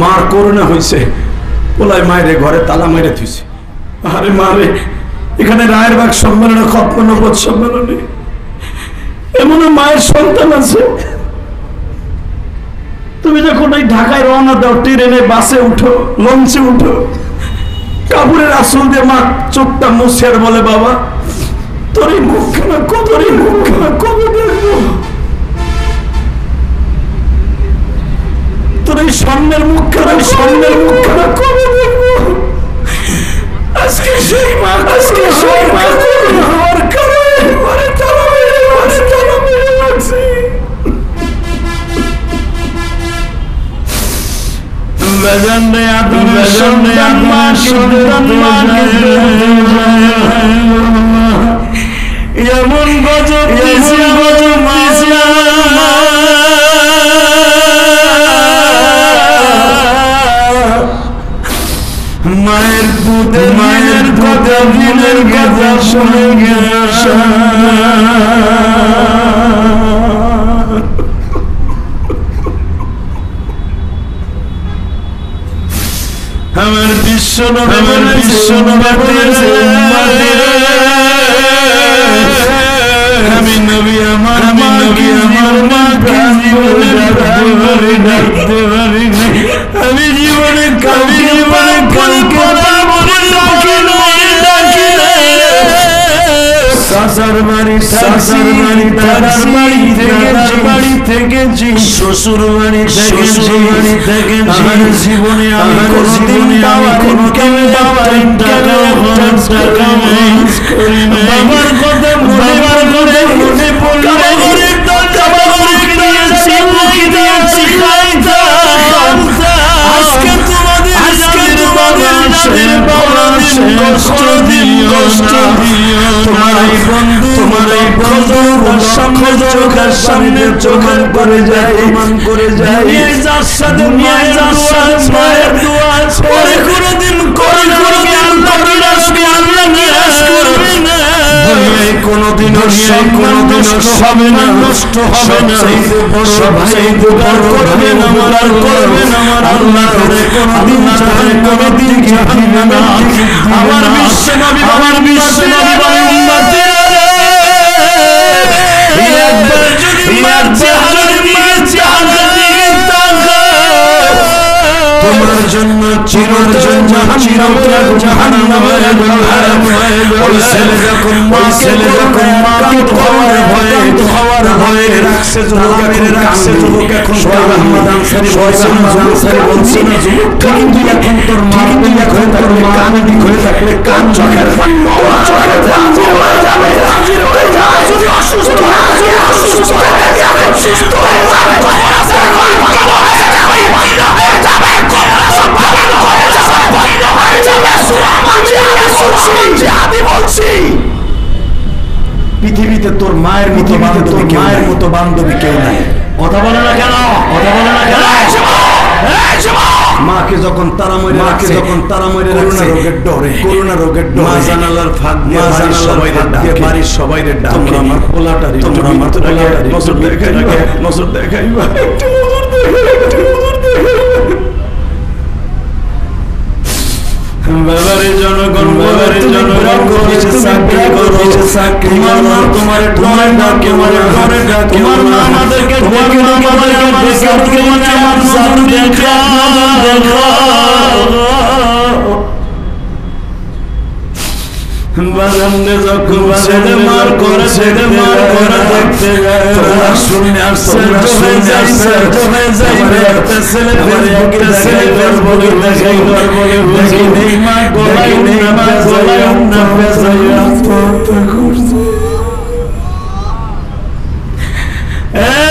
মার করোনা হয়েছে, পোলায় মায়ের ঘরে তালা মেরে থুইছে। আরে মারে, এখানে রায়েরবাগ সম্মেলনে, খতম নবদ সম্মেলনে এমন মায়ের সন্তান আছে। তুমি যখন এই ঢাকায় রওনা দাও, ট্রেনে, বাসে উঠো, লঞ্চে উঠো, কাপড়ের আসল দিয়ে মা চোখটা মুছে আর বলে, বাবা তোর এই মুখখানা কত, মুখখানা কবে দেখবো, তোর এই সামনের মুখখানা, সামনের মুখখানা কবে দেখবো। আজকে সেই মা, আজকে সেই মা হওয়ার কারণে ঘরে তালা মেরে, ঘরে তালা মেরে রাখছি। বেজানে আদর সন্তান মা, সন্তান মাকে এমন গজব দিছে, গজব দিছে মায়ের পুতে, মায়ের কথা, দিনের কথা শুনে গেছে। আমার বিশ্ব নবী, আমার বিশ্ব নবী বলেছে, আমি নবী আমার মাকে, আমার মাকে জীবনে ডাকতে পারি, ডাকতে পারি না। আমি জীবনে, আমি জীবনে কল্পনা মনে ডাকি নয়, ডাকি না। শাশুর বাড়ি, শাশুর বাড়ি, দাদার বাড়ি থেকে, বাড়ি থেকেছি, শ্বশুর বাড়ি থেকে, শ্বশুর বাড়ি থেকে। আমার জীবনে আমি কোনোদিন বাবার টাকা বাবার কথা মনে করে, মনে পড়লে আজকে তোমাদের, আজকে তোমাদের কষ্ট দিও, কষ্ট দিও। তোমার এই বন্ধু, তোমার এই বন্ধু সামনে, চোখের সামনে, চোখের করে যায়, প্রমাণ করে যায়। যার সাথে মায়ের, যার সাথে মায়ের দোয়া, পরে কোনোদিন করে, কোনোদিন আল্লাহ নিরাশ করবে না। দুনিয়ায় কোনোদিনও সম্মান নষ্ট হবে না, নষ্ট হবে না। সব ভাই দুবার করবে না, মারার করবে না, আল্লাহ করে কোনোদিন, কোনোদিন দিবে না। আমার বিশ্ব নবী, আমার বিশ্ব নবী একবার যদি মার চেহারার দিকে তোমার জন্য চিরর জন্য চিরতরে জাহান্নাম হয়ে যাবে। ওই ছেলে যখন মাকে হওয়ার ভয়ে রাখছে, যুবক এখন আহমদ আনসারী বলছে না, কিন্তু এখন তোর মা, এখন তোর মা দিক হয়ে থাকলে কান চোখের যদি অসুস্থ পৃথিবীতে তোর মায়ের মতো বান্ধবী, মায়ের মতো বান্ধবী কেউ নাই। কথা বলে না কেন, কথা বলে না কেন? মাকে যখন তারা মরে, মাকে যখন তারা মরে, করোনা রোগের ডরে, করোনা রোগের ডরে, মা জানালার ফাঁক দিয়ে বাড়ির সবাই ডাকে, তোমরা আমার পোলাটারি, তোমরা আমার পোলাটারি নজর দেখাই, নজর দেখাই, একটু নজর দেখাই। বাবারে জনগণ, বাবারে জনগণ করেছে চাকরি, করেছে চাকরি। তোমার মা তোমার ডরে ডাকে, মানে ডরে ডাকে। তোমার মা আমাদেরকে ডেকে, আমাদেরকে ডেকে, মানে আমার সাথে দেখা, দেখা। বাজানে যখন ছেলে মার করে, ছেলে মার করে দেখতে যায়, তোমরা শুনে আসছে, হয়ে যায়, হয়ে যায়। একটা ছেলে একটা ছেলে বলে দেখাই, বলে দেখি নেই মা গলায় নেই, মা গলায় না পেছাই আত্মহত্যা করছে।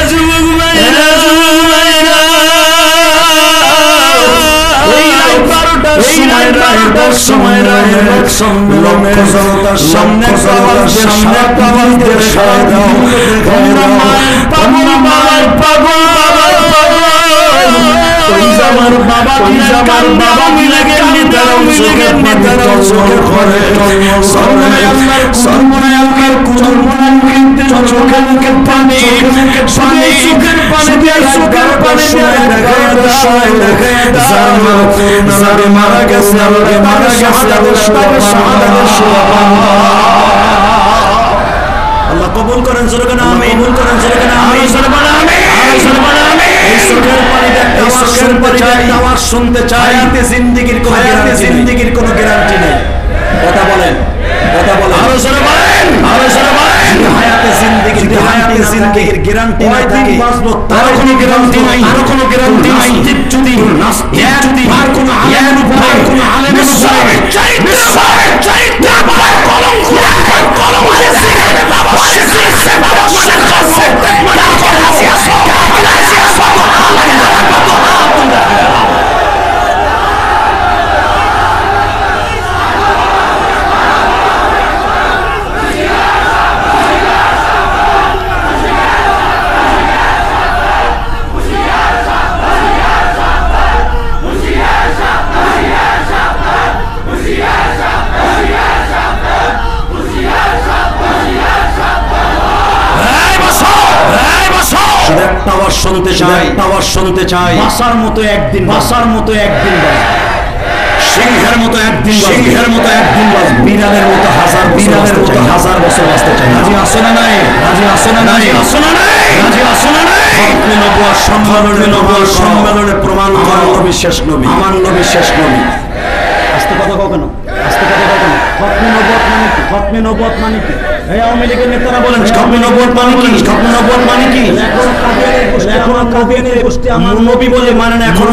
যুবক ভাইরা, যুবক ভাইরা, সময় সম্মেলনের সামনে পাগল, পাগল, পাগল, আমার বাবা মিলে নেতারাও চোখের পরে সর্বনায় আল্লাহর কিন্তু চোখের মুখে পানি চোখের পানি দিয়ে মারা গেছে আল্লাহ কবুল করেন জোরে কেন আমিন কবুল করেন জোরে কেন আমিন জোরে বলেন আমিন জোরে বলেন আমিন এই চোখের পানিতে আওয়াজ শুনতে চাই হায়াতে জিন্দেগীর কোনো গ্যারান্টি নেই কথা বলেন আরো জোরে বলেন হায়াতে জিন্দেগীর গ্যারান্টি নাই থাকে তার কোনো গ্যারান্টি নাই আর কোনো গ্যারান্টি নাই যদি আর কোনো আলেমের উপর কোনো আলেমের উপর চাইতে কলঙ্ক শুনতে চাই বাসার মতো একদিন সিংহের মতো একদিন বিড়ালের মতো হাজার বছর বাঁচতে চাই রাজি আসো না নাই সম্মেলনে প্রমাণ আমার নবী শেষ নবী আস্তে কথা কেন খতমে নবুয়ত মানে কি এই আওয়ামী লীগের নেতারা বলেন খতমে নবুয়ত মানে কি এখনো কাফেরের গোষ্ঠী আমার নবী বলে মানে না এখনো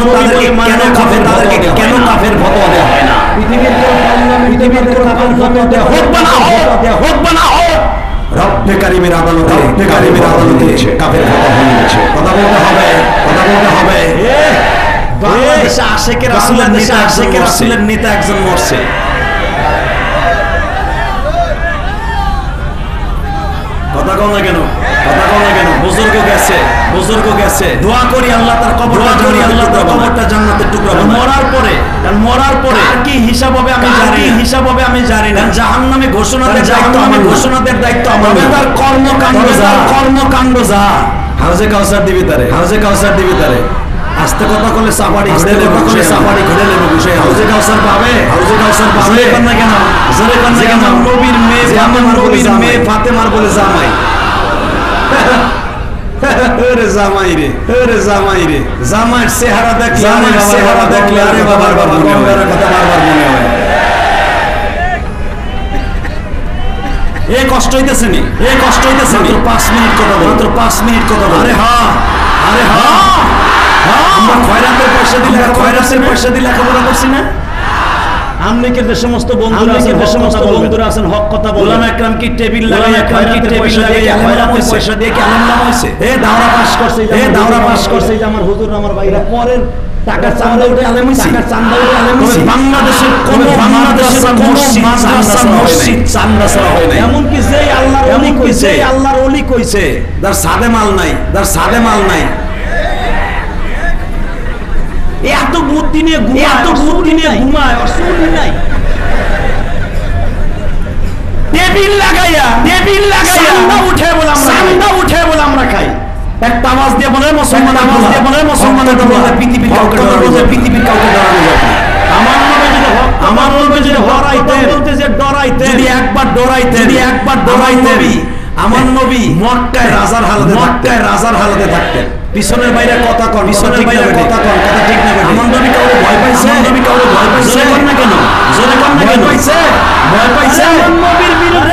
তাদেরকে কেন কাফের ফতোয়া দেওয়া হয় না পৃথিবীর কোন কাফের হোক না হোক রব্বে কারিমের আদালতে কাফের ফতোয়া হয়ে গেছে কথা বলতে হবে বাংলাদেশে আশেকের রাসূলের নেতা একজন মরছে কথা কও না কেন বুজুর্গ গেছে দোয়া করি আল্লাহ তার কবরটা জান্নাতের টুকরা বানায় মরার পরে আর কি হিসাব হবে আমি জানি না জাহান্নামে ঘোষণা দেওয়ার দায়িত্ব আমার তার কর্মকাণ্ড যা হাউজে কাউসার দিবি তারে আস্তে কথা করলে সাপাড়ি ঘুরে নেবে বিষয় হাউজে কাউসার পাবে জোরে কর না কেন নবীর মেয়ে ফাতেমার বলে জামাই জামাইয়ের চেহারা দেখলে আরে বাবার কথা বারবার মনে হয় এ কষ্ট হইতেছে নি মাত্র 5 মিনিট কথা বল আরে হ্যাঁ আমরা খয়রাতের পয়সা দিয়ে লেখাপড়া করছি না আমলিকের যে সমস্ত বন্ধুরা আছেন হক কথা বলেন একরাম কি টেবিল লাগায় পয়সা দিয়ে কি আলেম নাম হইছে দাওরা পাস করছে যে আমার হুজুর আমার ভাইরা পরের টাকা চাঁদা উঠে আলেম হইছে বাংলাদেশের কোন মসজিদ চাঁদা ছাড়া হয় না এমন কি যে আল্লাহর ওলি কইছে যার সাদে মাল নাই এত বুদ্ধি নিয়ে ঘুমায় অসুবিধা নাই টেবিল লাগাইয়া চাঁদা উঠে বলে আমরা খাই একটা আওয়াজ দিয়ে বলে মুসলমান পৃথিবীর কাউকে ডরানো যাবে আমার নবী যদি ডরাইতেন যদি একবার ডরাইতেন আমার নবী মক্কায় রাজার হালাতে থাকতেন পিছনের বাইরে কথা কর কথা ঠিক না আমার নবী কাউকে ভয় পাইছে জোরে কর না কেন ভয় পাইছে আমার নবীর বিরুদ্ধে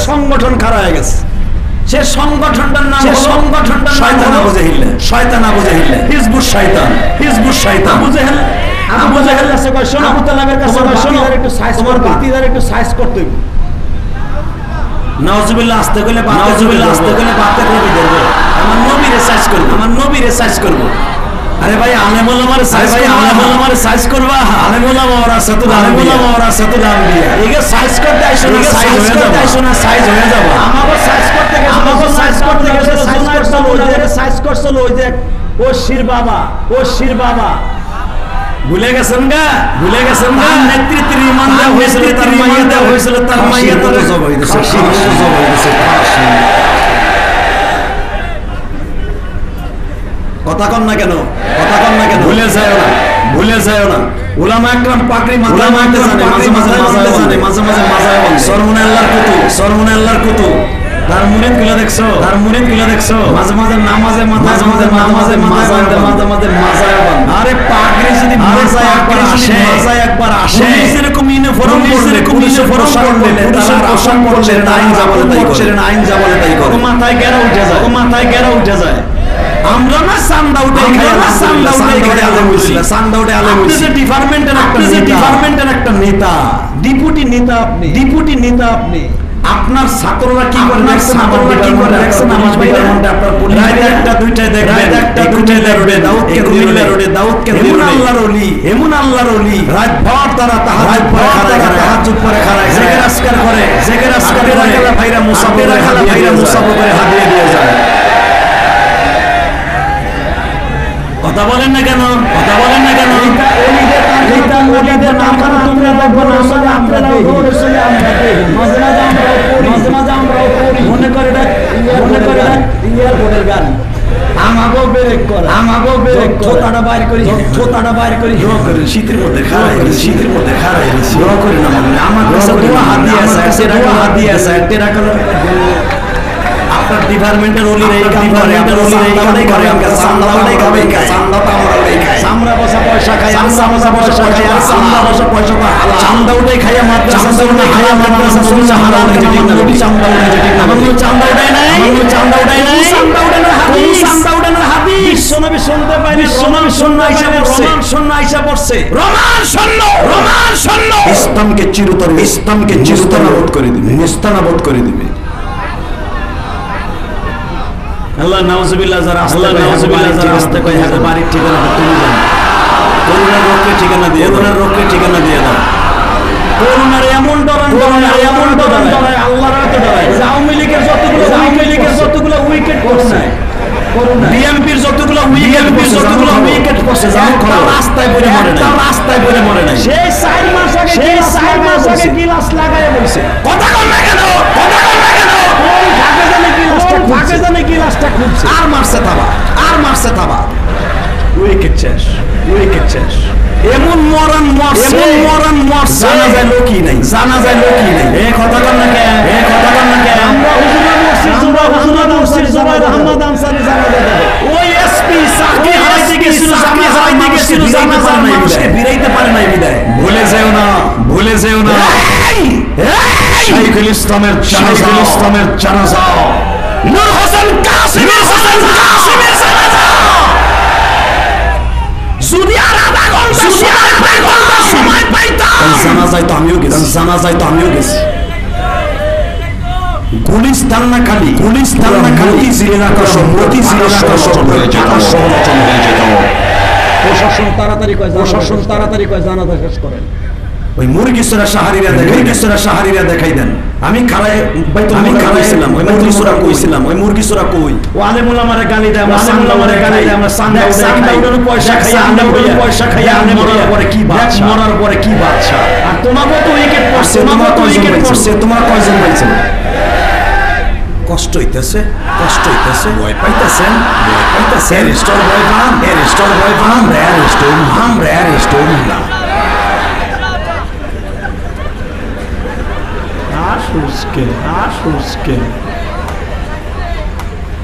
সংগঠন খাড়া হয়ে গেছে সে সংগঠনটার নাম শয়তান আবু জাহিল হিজবুশ শয়তান আবু জাহেল আছে কয় শোনো আবু তালেবের কাছে কয় শোনো তোমার বাতিদার একটু সাইজ করতে হবে নাউজুবিল্লাহ আস্তে কইলে বাতের নবী ধরবে আমার নবীরে সাইজ করব আরে ভাই আলেম ওলামার সাইজ করবা আলেম ওলামা ওরা সাতু দাম দিয়া এগে সাইজ করতে আইছো না সাইজ হয়ে যাবে আমাকে সাইজ করতে গেছে সাইজ করছিল ওই যে ও শির বাবা, ও শির বাবা ভুলে গেছেন গা, ভুলে গেছেন গা। নেতৃত্বের ইমান দেওয়া হয়েছিল, তার মাইয়া দেওয়া হয়েছিল, তার মাইয়া তো জবাই দিয়েছে, জবাই দিয়েছে। কথা কন না কেন, কথা কন না কেন? ভুলে যায় না, ভুলে যায় না। উলামা একরাম পাগড়ি মাথায় মারতে জানে, মাঝে মাঝে মাজায় জানে, মাঝে মাঝে মাজায় বলে সরমুনে আল্লাহর কুতুব, সরমুনে আল্লাহর কুতুব। তার মুরিদ গুলো দেখছো, তার মুরিদ গুলো দেখছো, মাঝে মাঝে নামাজে মাথায়, মাঝে মাঝে মাজায়, মাঝে মাঝে মাজায় বলে। আরে পাগড়ি যদি মাজায় একবার আসে, মাজায় একবার আসে, এরকম ইউনিফর্ম পরলে, এরকম ইউনিফর্ম পরলে, তারা আশা করছে আইন যা বলে তাই করে, আইন যা বলে তাই করে। মাথায় গেরা উঠে যায়, মাথায় গেরা উঠে যায়। আমরা না সান্দা উঠে খাই, না সান্দা উঠে খাই আলেম হইছি, সান্দা উঠে আলেম হইছি। আপনি যে ডিপার্টমেন্টের একটা নেতা, ডিপার্টমেন্টের একটা নেতা, ডেপুটি নেতা আপনি, ডেপুটি নেতা আপনি। আপনার ছাত্ররা কি করে দেখছেন, ছাত্ররা কি করে দেখছেন আমার ডিপার্টমেন্টে আপনার পুলিশ একটা দুইটাই দেখবেন, একটা দুইটাই দেখবে দাউদ কেন্দ্রীয় রোডে, দাউদ কেন্দ্রীয় রোডে আল্লাহর ওলি, এমন আল্লাহর ওলি রাত ভর তারা তাহাজ্জুদ পড়ে খাড়ায়, তাহাজ্জুদ পড়ে খাড়ায়, জিকির আজকার করে, জিকির আজকার করে ভাইরা মুসাফির, ভাইরা মুসাফির করে হাদিয়া দিয়ে যায়। কথা বলেন না কেন, কথা বলেন না কেন? ওলিদের নাম খানা তোমরা দেখবো না, আসলে আমরা দৌড়ে চলে আমরা মাঝে মাঝে আমরা পড়ি, মাঝে মাঝে আমরা পড়ি। মনে করে এয়ারপোর্টের গান আমাগো ব্রেক করে, আমাগো ব্রেক করে, ছোটাটা বাইর করি, ছোটাটা বাইর করি। দোয়া করি শীতের মধ্যে খাড়াই, শীতের মধ্যে খাড়াই দোয়া করি না মানে আমার কাছে দোয়া হাত দিয়ে আছে, দোয়া হাত দিয়ে আছে টেরা কালার। আপনার ডিপার্টমেন্টের ওলি এই কাম করে, আপনার ওলি এই কাম করে, আমরা চান্দা ওলাই খাবে, চান্দা তো আমরা ওলাই খাই, আমরা বসা পয়সা খাই, আমরা বসা পয়সা খাই, আর চান্দা বসা পয়সা তো হালাল। চান্দা ওলাই খাইয়া মাদ্রাসা, চান্দা ওলাই খাইয়া মাদ্রাসা শুনছে হারাম, এটা ঠিক না। নবী চান্দা ওলাই, এটা ঠিক না। আমরা চান্দা ওলাই নাই, আমরা চান্দা ওলাই নাই, চান্দা ওলাই না হাদিস, চান্দা ওলাই না হাদিস। বিশ্বনবী শুনতে পাইনি, বিশ্বনবী শুননা আইসা পড়ছে, রোমান শুননা আইসা পড়ছে, রোমান শূন্য, রোমান শূন্য। ইসলামকে চিরতরে, ইসলামকে চিরতরে করে দিবে, নিস্তানাবুদ করে দিবে। আল্লাহ নাউজুবিল্লাহ, যারা আল্লাহ নাউজুবিল্লাহ, যারা রাস্তা কই হাতে বাড়ির ঠিকানা তুমি জানো, করুণার রোগকে ঠিকানা দিয়ে, করুণার রোগকে ঠিকানা দিয়ে দাও। করুণার এমন ডরান, করুণার এমন ডরান, আল্লাহর এত ডরায়। আওয়ামী লীগের যতগুলো, আওয়ামী লীগের যতগুলো উইকেট পড়ছে, বিএনপির যতগুলো উইকেট, যতগুলো উইকেট পড়ছে, একটা রাস্তায় পড়ে মরে নাই, রাস্তায় পড়ে মরে নাই। সেই 4 মাস আগে, সেই 4 মাস আগে গিলাস লাগায় বলছে। কথা কর না কেন, কথা কর না কেন? ওই ভাগে জানে গিলাসটা, ভাগে জানে গিলাসটা খুঁজছে, আর মারছে থাবা, আর মারছে থাবা। উইকেট শেষ, উইকেট শেষ। এমন মরণ মরছে, এমন মরণ মরছে, জানা যায় লোকই নাই, জানা যায় লোকই নাই। এই কথা কর না কেন, এই কথা কর না কেন? আমরা হুজুরা মসজিদ, হুজুরা মসজিদ জুবাইর আহমদ আনসারী জানা যায়। ওই এসপি সাকি হারাইতে গেছিল, জামা হারাইতে গেছিল, জামা মানুষকে বিরাইতে পারে নাই বিদায়। ভুলে যেও না, ভুলে যেও না। শাইখুল ইসলামের জানাজা, ইসলামের জানাজা, নূর হোসেন কাসিমের জানাজা, যদি আর আধা ঘন্টা সময় পাইতাম, জানাজায় তো আমিও গেছি, জানাজায় তো আমিও গেছি। গুলিস্তান না খালি, গুলিস্তান না খালি, জিরে রাখা সম্মতি, জিরে রাখা সম্মতি, সংরচনা হয়ে যেত। প্রশাসন তাড়াতাড়ি কয়, প্রশাসন তাড়াতাড়ি কয় জানাজা শেষ করেন। ওই মুরগিসরা শাহরিরা দেখাই, মুরগিসরা শাহরিরা দেখাই দেন। আমি খাড়ায়, আমি খাড়াইছিলাম, ওই মুরগিসরা কইছিলাম, ওই মুরগিসরা কই ও আলেমুল আমারে গালি দেয়, আমরা সান্দা আমারে গালি দেয়, আমরা সান্দা উড়ানো পয়সা খাইয়া, আমরা পয়সা খাইয়া, আমরা মরার পরে কি বাদশা, মরার পরে কি বাদশা। আর তোমাকে তো উইকেট পড়ছে, তোমাকে তো উইকেট পড়ছে, তোমার কয়জন পাইছেন? কষ্ট হইতেছে, কষ্ট হইতেছে, ভয় পাইতেছেন, ভয় পাইতেছেন। রেস্টোর ভয় পান, রেস্টোর ভয় পান, রেস্টোর নাম, রেস্টোর না।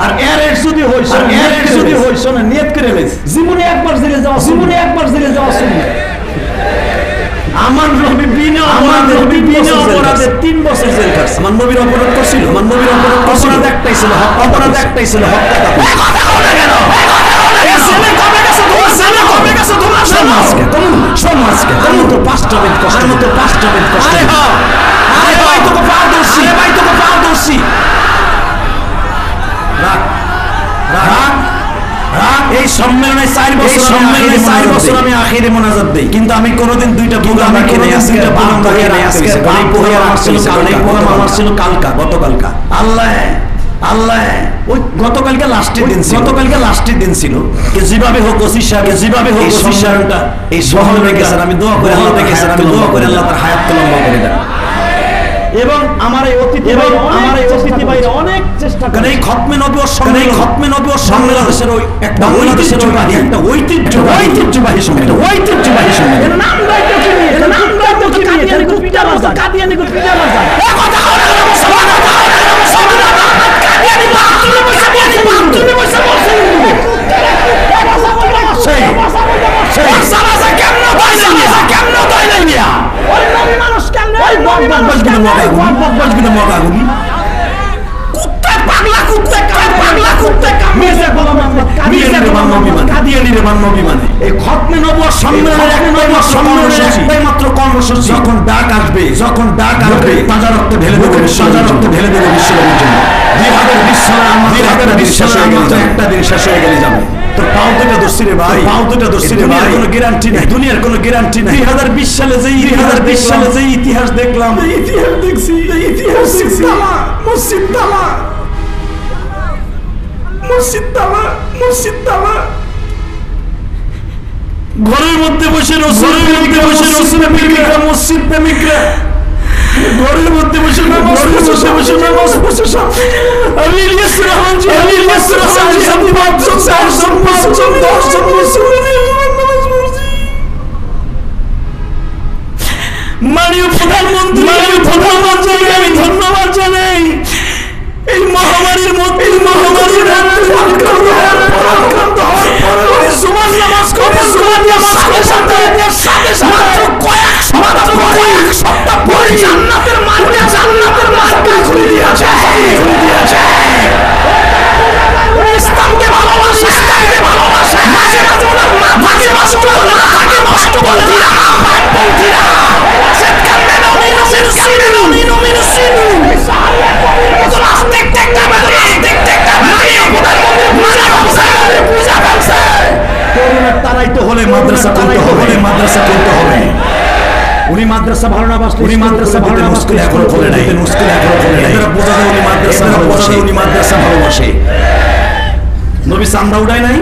আর এর যদি হইছ, এর যদি হইছ না, নিয়ত করে লইছ জীবনে একবার জেলে যাওয়া, জীবনে একবার জেলে যাওয়া শুনবে। আমার নবী বিনা, আমার নবী বিনা অপরাধে 3 বছর জেল কাটছে। আমার নবীর অপরাধ করছিল, আমার নবীর অপরাধ অপরাধ একটাই ছিল, অপরাধ একটাই ছিল, হত্যা। কথা বলে কেন? এই জেলে কবে গেছে তোমার, জেলে কবে গেছে তোমার? সমাজকে কোন, সমাজকে কোন তো 5টা বেদ কষ্ট, আমি তো 5টা বেদ কষ্ট। আরে হ্যাঁ, আরে ভাই তোকে পাও দোষী, আরে ভাই তোকে পাও দোষী। রাখ, রাখ, রাখ। এই সম্মেলনে 4 বছর, এই সম্মেলনে 4 বছর আমি আখিরে মোনাজাত দেই, কিন্তু আমি কোনোদিন 2টা প্রোগ্রাম রাখি নাই। আজকে প্রোগ্রাম রাখি নাই, আজকে বাড়ি প্রোগ্রাম আসছিল, কালকে প্রোগ্রাম আমার ছিল কালকা, গতকালকা। আল্লাহ আল্লাহ ওই গতকালকে লাস্টের দিন ছিল যেভাবে হোক ওসি সাহেবটা এই শহরে রেখেছেন, আমি দোয়া করে আল্লাহ তার হায়াত লম্বা করে দেন। এবং আমার এই অতিথি ভাইরা অনেক চেষ্টা করে এই খতমে নবুয়ত সম্মেলন দেশের ওই একটা ঐতিহ্যবাহী সম্মেলন, এর নাম দায়িত্ব কি নিয়ে, এর নাম দায়িত্ব কি নিয়ে, কাদিয়ানি পিঠা বাজার এই কথা বলে যখন ডাক আসবে তাজা রক্তে ঢেলে দেবে বিশ্বনবীর জন্য। 2020 সালে আমাদের একটা দিন শেষ হয়ে গেলে যাবে। তোর পাও দুটো দোষী রে ভাই, কোনো গ্যারান্টি নাই, দুনিয়ার কোনো গ্যারান্টি নাই। 2020 সালে যে ইতিহাস দেখলাম, মসজিদ তালা ঘরের মধ্যে বসে মসজিদ প্রেমিকরা ঘরের মধ্যে বসে আমি ইলিয়াস রহমান মাননীয় প্রধানমন্ত্রী আমি ধন্যবাদ জানাই। এই মহামারীর মধ্যে আক্রান্ত হওয়ার পরে নামাজ কয়েক সপ্তাহ পরে জান্নাতের মার্কা খুলে দিয়েছে। ইসলামকে ভালোবাসে মাঝে নষ্ট করে দিরা তারাইতে হলে মাদ্রাসা করতে হবে। উনি মাদ্রাসা ভালো না বাসলে মুশকিল এখন খোলে নাই, এরা বোঝা যায় উনি মাদ্রাসা ভালোবাসে। নবী চান্দা উড়ায় নাই।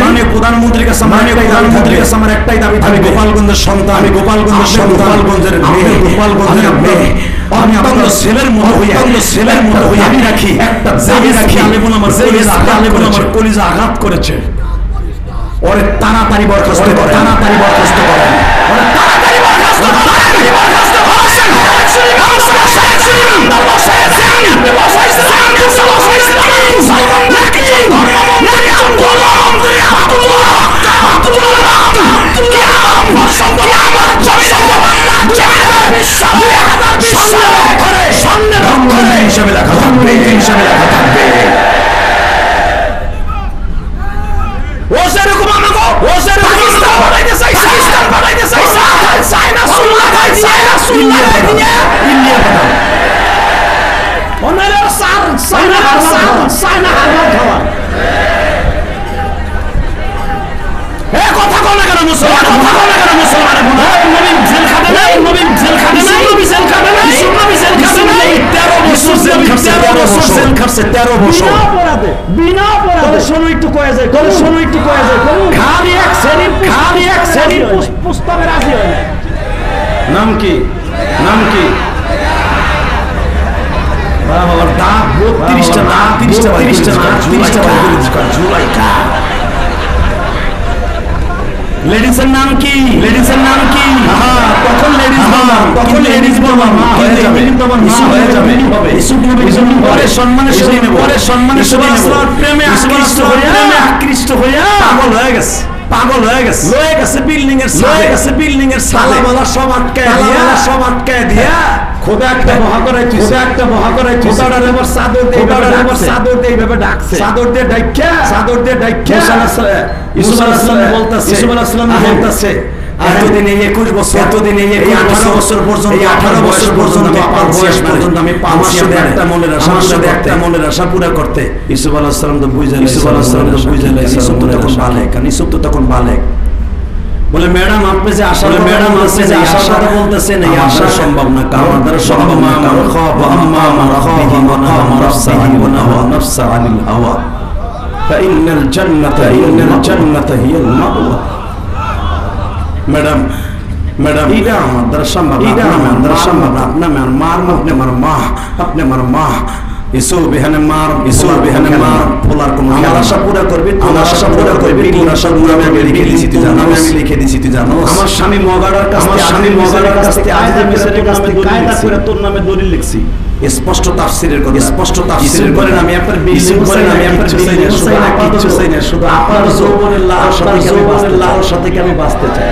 মাননীয় প্রধানমন্ত্রীর কাছে আমার একটাই দাবি, আমি গোপালগঞ্জের সন্তান, গোপালগঞ্জের মেয়ে, আমি আপনার ছেলের মতো হইয়া আমি রাখি একটা আমার কলিজা আঘাত করেছে, ওরে তাড়াতাড়ি বরখাস্ত করেন। হিসাবে লেখা থাকবে। বিনা অপরাধে শোনো একটু কয়ে যায় খালি এক শ্রেণীর প্রস্তাবে রাজি হয় না। নাম কি লেডিসের নাম কি? তখন লেডিস বললাম হয়ে যাবে। পরে সম্মানের প্রেমে আকৃষ্ট হইয়া পাগল হয়ে গেছে বিল্ডিং এর সাদে সব আটকায় দিয়া খোদা একটা মহা করাই খোদাটার এবার চাদর দিয়ে এইভাবে ডাকছে, চাদর দিয়ে ডাইকা ইউসুফ আলাইহিস সালাম বলতাছে এতদিন এই 21 বছর 18 বছর পর্যন্ত আমি পালছি একটা মনের আশা পুরা করতে। ইউসুফ আলাইহিস সালাম তো বুঝাইলেন, ইউসুফ তো তখন বালেক। বলে ম্যাডাম আপনি যে আশা ম্যাডাম আপনি যে আশার কথা বলতেছেন এই আশা সম্ভব না, কারণ দ্বারা সম্ভব না। আমার খাব আম্মা আমার খাবিহি ওয়া নাহা নাফসাহি ওয়া নাহা নাফসা আনিল হাওয়া ফাইনাল জান্নাতা হিয়াল মাওয়া। ম্যাডাম ম্যাডাম এটা আমার দ্বারা সম্ভব না, এটা আমার দ্বারা সম্ভব না। আপনি আমার মার, আপনি আমার মা, আপনি আমার মা। ইসু বিহানে মার, ইসু বিহানে মার। পোলার কোন আমার আশা পুরা করবে, তোমার আশা পুরা করবে। তোর আশা পুরা আমি লিখে দিয়েছি, তুই জানো, আমি লিখে দিয়েছি, তুই জানো। আমার স্বামী মগাড়ার কাছে, আমার স্বামী মগাড়ার কাছে কায়দা মেসেজের কাছে কায়দা করে তোর নামে দলিল লিখছি। স্পষ্ট তাফসীরের কথা, স্পষ্ট তাফসীরের করেন। আমি আপনার বিলিং করেন, আমি আপনার বিলিং চাই না, কিছু চাই না, শুধু আপনার যৌবনের লালসা থেকে আমি বাঁচতে চাই।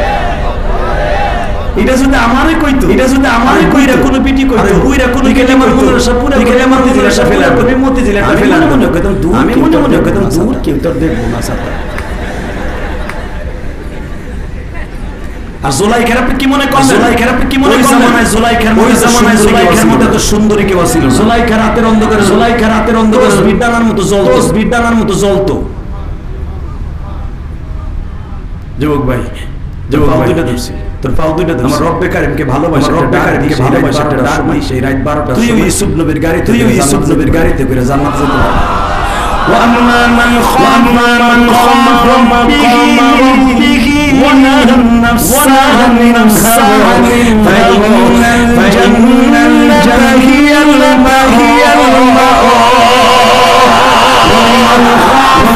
এটা যদি আমারে কইতো, এটা যদি আমারে কইরা কোন পিটি কইতো, কইরা কোন গেলে আমার পুরো সব পুরো গেলে আমার দিলে সব ফেলা করবে, মতি দিলে একটা ফেলা মনে কইতাম দূর, আমি মনে কইতাম দূর কেউ তোর দেখবো না সাথে। আর জুলাইখার আপনি কি মনে করেন? জুলাইখার আপনি কি মনে করেন? ওই জামানায় জুলাইখার মধ্যে তো সুন্দরী কেউ ছিল। জুলাইখার রাতের অন্ধকারে, জুলাইখার রাতের অন্ধকারে বিদ্যানার মতো জ্বলতো, বিদ্যানার মতো জ্বলতো। যুবক ভাই, যুবক ভাই ধরছি তোর পাও দুইটা ধরছি। আমার রব্বে কারিমকে ভালোবাসা, রব্বে কারিমকে ভালোবাসা ডাক নাই সেই রাত 12টা। তুই ইউসুফ নবীর গাড়ি, তুই ইউসুফ নবীর গাড়িতে করে জান্নাত যেতে পারবি। وأما من خاف مقام ربه ونهى النفس عن الهوى فإن الجنة هي المأوى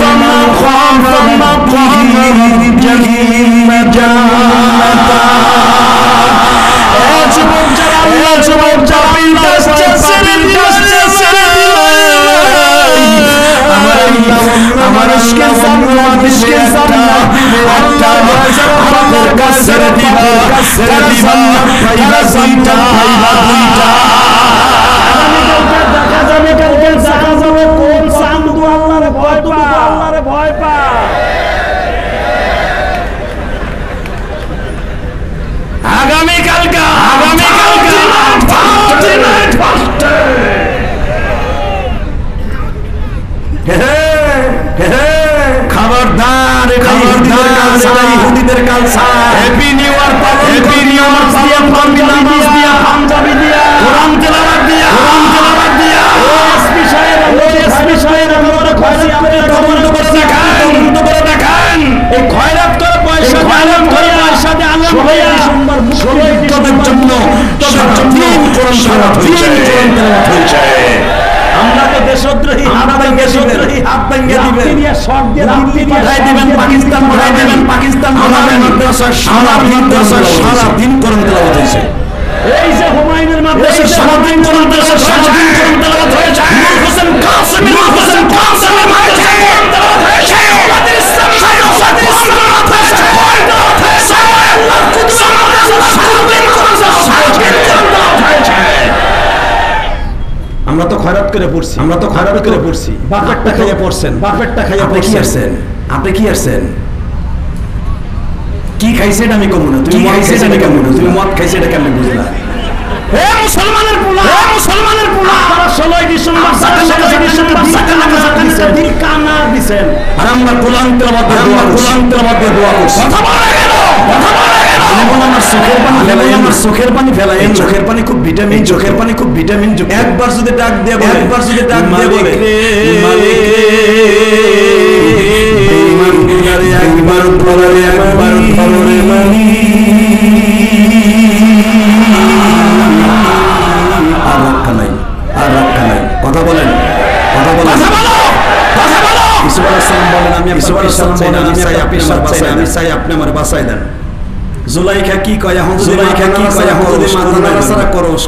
ومن خاف مقام ربه আমার আজকে জান্নাত দিবে একটা আমাদের কাছে দিবা পাইবা দুইটা দেখা যাবে কালকে দেখা যাবে কোন চাঁদ আল্লাহর ভয় পা, আল্লাহর ভয় পা। আগামী কালকে খবরদার, ইহুদিদের কালচার। হ্যাপি নিউ ইয়ার পালন, হ্যাপি নিউ ইয়ার পালন করবি, নামাজ দিয়া, পাঞ্জাবি দিয়া, কোরআন তেলাওয়াত দিয়া, কোরআন তেলাওয়াত দিয়া। এসপি সাহেব, এসপি সাহেব আমরা খুশি, আপনি তদন্ত করে দেখান, তদন্ত করে দেখান। এই খয়রাত করে পয়সা, খয়রাত করে পয়সা দিয়ে আলেম হইয়া সোমবার মুক্তির জন্য সারাদিন কোরআন তেলাওয়াত হইছে। আমরা তো দেশদ্রোহী, আমরা তো দেশদ্রোহী, হাত ভেঙে দিবেন, শর্ট দিয়ে দিল্লি পাঠাই দিবেন, পাকিস্তান পাঠাই দিবেন, পাকিস্তান আমাদের মাদ্রাসা সারাদিন কোরআন তেলাওয়াত হয়েছে। এই যে হুমায়ুনের মাদ্রাসা সারাদিন কোরআন তেলাওয়াত হয়েছে। নূর হোসেন কাসেমের মাদ্রাসা কাসেমের মাদ্রাসা কোরআন তেলাওয়াত হয়েছে। আমাদের ইসলাম সারাদিন কোরআন তেলাওয়াত হয়েছে। আল্লাহর কুদরত মাদ্রাসা সারাদিন কোরআন তেলাওয়াত হয়েছে। আমরা তো খয়রাত করে পড়ছি, আমরা তো খয়রাত করে পড়ছি। বাপেরটা খাইয়ে পড়ছেন, বাপেরটা খাইয়ে পড়ছেন। আপনি কি আসছেন? কি খাইছেন আমি কমু না, তুমি মদ খাইছেন আমি কমু না, তুমি মদ খাইছেন এটা কেমন বুঝলা? হে মুসলমানের পোলা, হে মুসলমানের পোলা, আপনারা 16 ডিসেম্বর দিন কানা দিবেন। আর আমরা কোরআন তেলাওয়াত দোয়া করছি। কথা বলা গেল, কথা বলা গেল। আমার চোখের পানি ফেলা, এই চোখের পানি খুব ভিটামিন, চোখের পানি খুব ভিটামিন। একবার যদি ডাক দিয়ে বলে, একবার যদি ডাক দিয়ে বলে মালিক রে, একবার ধরে, একবার ধরে আর রক্ষা নাই, আর রক্ষা নাই। কথা বলেন, কথা বলেন, কথা বলো, কথা বলো। ইসুফ আলাইহিস সালাম বলেন আমি ইসুফ আলাইহিস সালাম বলেন আমি চাই আপনি আমার বাঁচাই, আমি চাই আপনি আমার বাঁচাই দেন। জুলাইখা কি কয় এখন? জুলাইখা কি কয় এখন? যদি মাদ্রাসা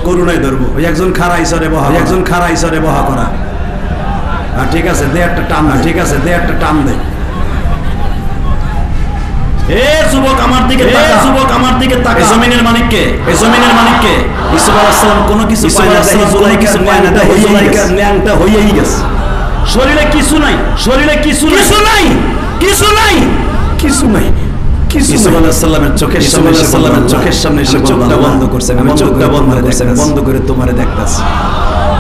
করুণায় ধরবো। ওই একজন খাড়া ইসরে বহা, একজন খাড়া ইসরে বহা করা। আর ঠিক আছে দে একটা টান, ঠিক আছে দে একটা টান দে। এ যুবক আমার দিকে তাকা, যুবক আমার দিকে তাকা। জমিনের মালিক কে? এই জমিনের মালিক কে? ইসুফ আলাইহিস সালাম কোনো কিছু পায় না, জুলাইখা ন্যাংটা জুলাইখার ন্যাংটা হইয়াই গেছে। শরীরে কিছু নাই, শরীরে কিছু নাই, কিছু নাই, কিছু নাই, কিছু নাই। ইসুফ আলাইহিস সালামের চোখের সামনে এসে চোখটা বন্ধ করছেন, আমি চোখটা বন্ধ করছেন, বন্ধ করে তোমারে দেখতাছি।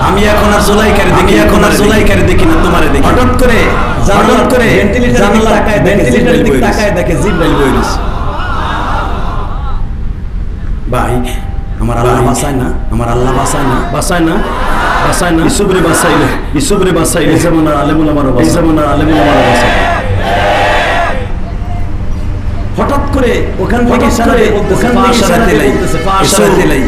আমি এখন আর জুলাইখারে দেখি, এখন আর জুলাইখারে দেখি না, তোমারে দেখি। হঠাৎ করে ভেন্টিলেটরের দিকে তাকায় দেখে জিব্রাইল বইছে। ভাই আমার আল্লাহ বাঁচায় না, আমার আল্লাহ বাঁচায় না, বাঁচায় না, বাঁচায় না। ইসুবরে বাঁচাইলে, ইসুবরে বাঁচাইলে এই যেমন আলেমুল আমারও, এই যেমন আলেমুল আমারও বাঁচায়। হঠাৎ করে ওখান থেকে সারাতে বলতেছে, পা সারাতে বলতেছে, পা সারাতে লাই,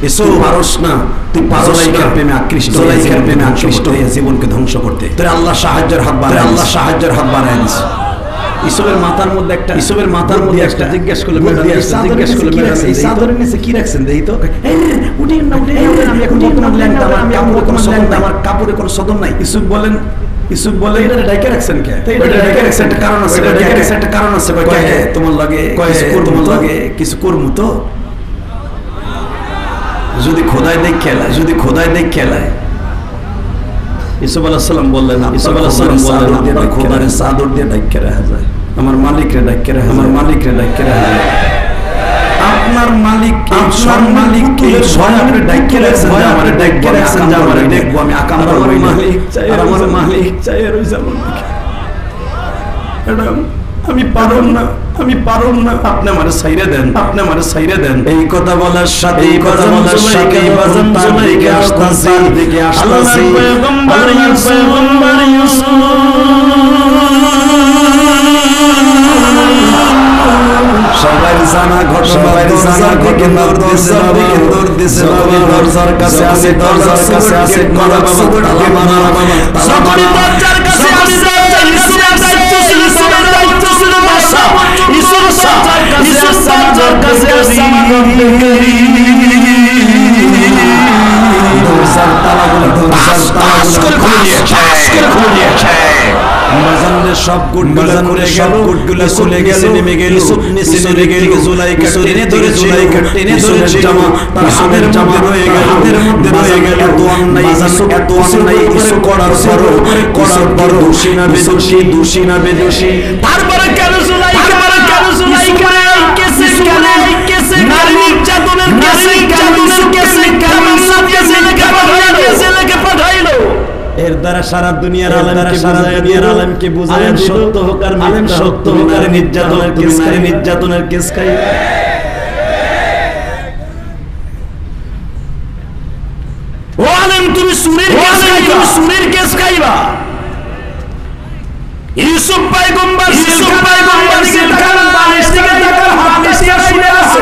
এসো পারস না, তুই পারলাইকার প্রেমে আকৃষ্ট, জলাইকার প্রেমে আকৃষ্ট হয়ে জীবনকে ধ্বংস করতে। তোর আল্লাহ সাহায্যের হাত বাড়ায়, আল্লাহ সাহায্যের হাত বাড়ায় দিস। ইসবের মাথার মধ্যে একটা, ইসবের মাথার মধ্যে একটা জিজ্ঞেস করলে, জিজ্ঞেস করলে এই চাদরের নিচে কি রাখছেন দেই তো, উঠেন না, উঠেন না, আমি এখন বর্তমান ল্যাংটা, আমার কাপড়ে কোনো সদর নাই, আমার কাপড়ে কোনো সদর নাই। ইসুফ বলেন, ইসুফ বলে এটা ডাইকে রাখছেন কে? এটা ডাইকে রাখছেন একটা কারণ আছে, এটা ডাইকে রাখছেন একটা কারণ আছে। কয় তোমার লাগে, কয় তোমার লাগে কিছু করমু তো, যদি খোদায় দেখ খেলায়, যদি খোদায় দেখ খেলায়। ইসুফ আলাইহিস সালাম বললেন, ইসুফ আলাইহিস সালাম বললেন আপনার খোদারে চাদর দিয়ে ডাইকে রাখা যায়, আমার মালিকরে ডাইকে রাখা, আমার মালিকরে ডাইকে রাখা যায়। আপনার মালিক, আপনার মালিক কি সরাসরি ডাইকে রাখছেন, আমারে ডাইকে রাখছেন, আমারে দেখবো আমি আকাম করব। আমার মালিক চাই, আমার মালিক চাই আর ওই যেমন ম্যাডাম আমি পারুম না, আমি পারুম না, আপনি আমারে ছাইরে দেন, আপনি আমারে ছাইরে দেন। এই কথা বলার সাথে, এই কথা বলার সাথে বাজান জুলাইকে আসতাছে, দিকে আসতাছে পয়গম্বর ইউসুফ। সবাই জানা ঘটনা, সবাই জানা ঘটনা, দরজার দিকে দৌড় দিছে, বাবা দরজার কাছে আছে, দরজার কাছে আছে, কলা বাবা তালা মারা, যখনই দরজার কাছে আসছে ইসুফের দায়িত্ব ছিল, ইসুফের দায়িত্ব ছিল বাদশা, ইসুফ দরজার কাছে আসছে, দরজার কাছে আসছে, দরজার তালাগুলো, দরজার তালাগুলো খুলে দিয়েছে। মাজানলে সব গুটগুলো খুলে গেল, গুটগুলো খুলে গেল, নেমে গেল, ইসুফ নিচে নেমে গেল, জুলাইকা টেনে ধরে, জুলাইকা টেনে ধরে জামা তার হাতের জামা রয়ে গেল, হাতের মধ্যে রয়ে গেল। এত অন্যায়, এত অন্যায় ইসুফ করার পর দোষী না বেদোষী, দোষী না বেদোষী। তারপরে কেন জুলাইকা, তারপরে কেন জুলাইকা কেসে, কেন কেসে নারী নির্যাতনের কেসে, নির্যাতনের কেসে কেন সাথে ছেলেকে পাঠাইলো। এর দ্বারা সারা দুনিয়ার আলেমকে, সারা দুনিয়ার আলেমকে বুঝায় সত্য হোক আর আলেম সত্য হোক আর নির্যাতনের কেস খাই, নির্যাতনের কেস খাই। ও আলেম তুমি সুরের কেস খাইবা, তুমি সুরের কেস খাইবা। ইউসুফ পয়গম্বর, ইউসুফ পয়গম্বর সিলকার বালিশ থেকে তাকার হাদিস দিয়ে শুনে আছে,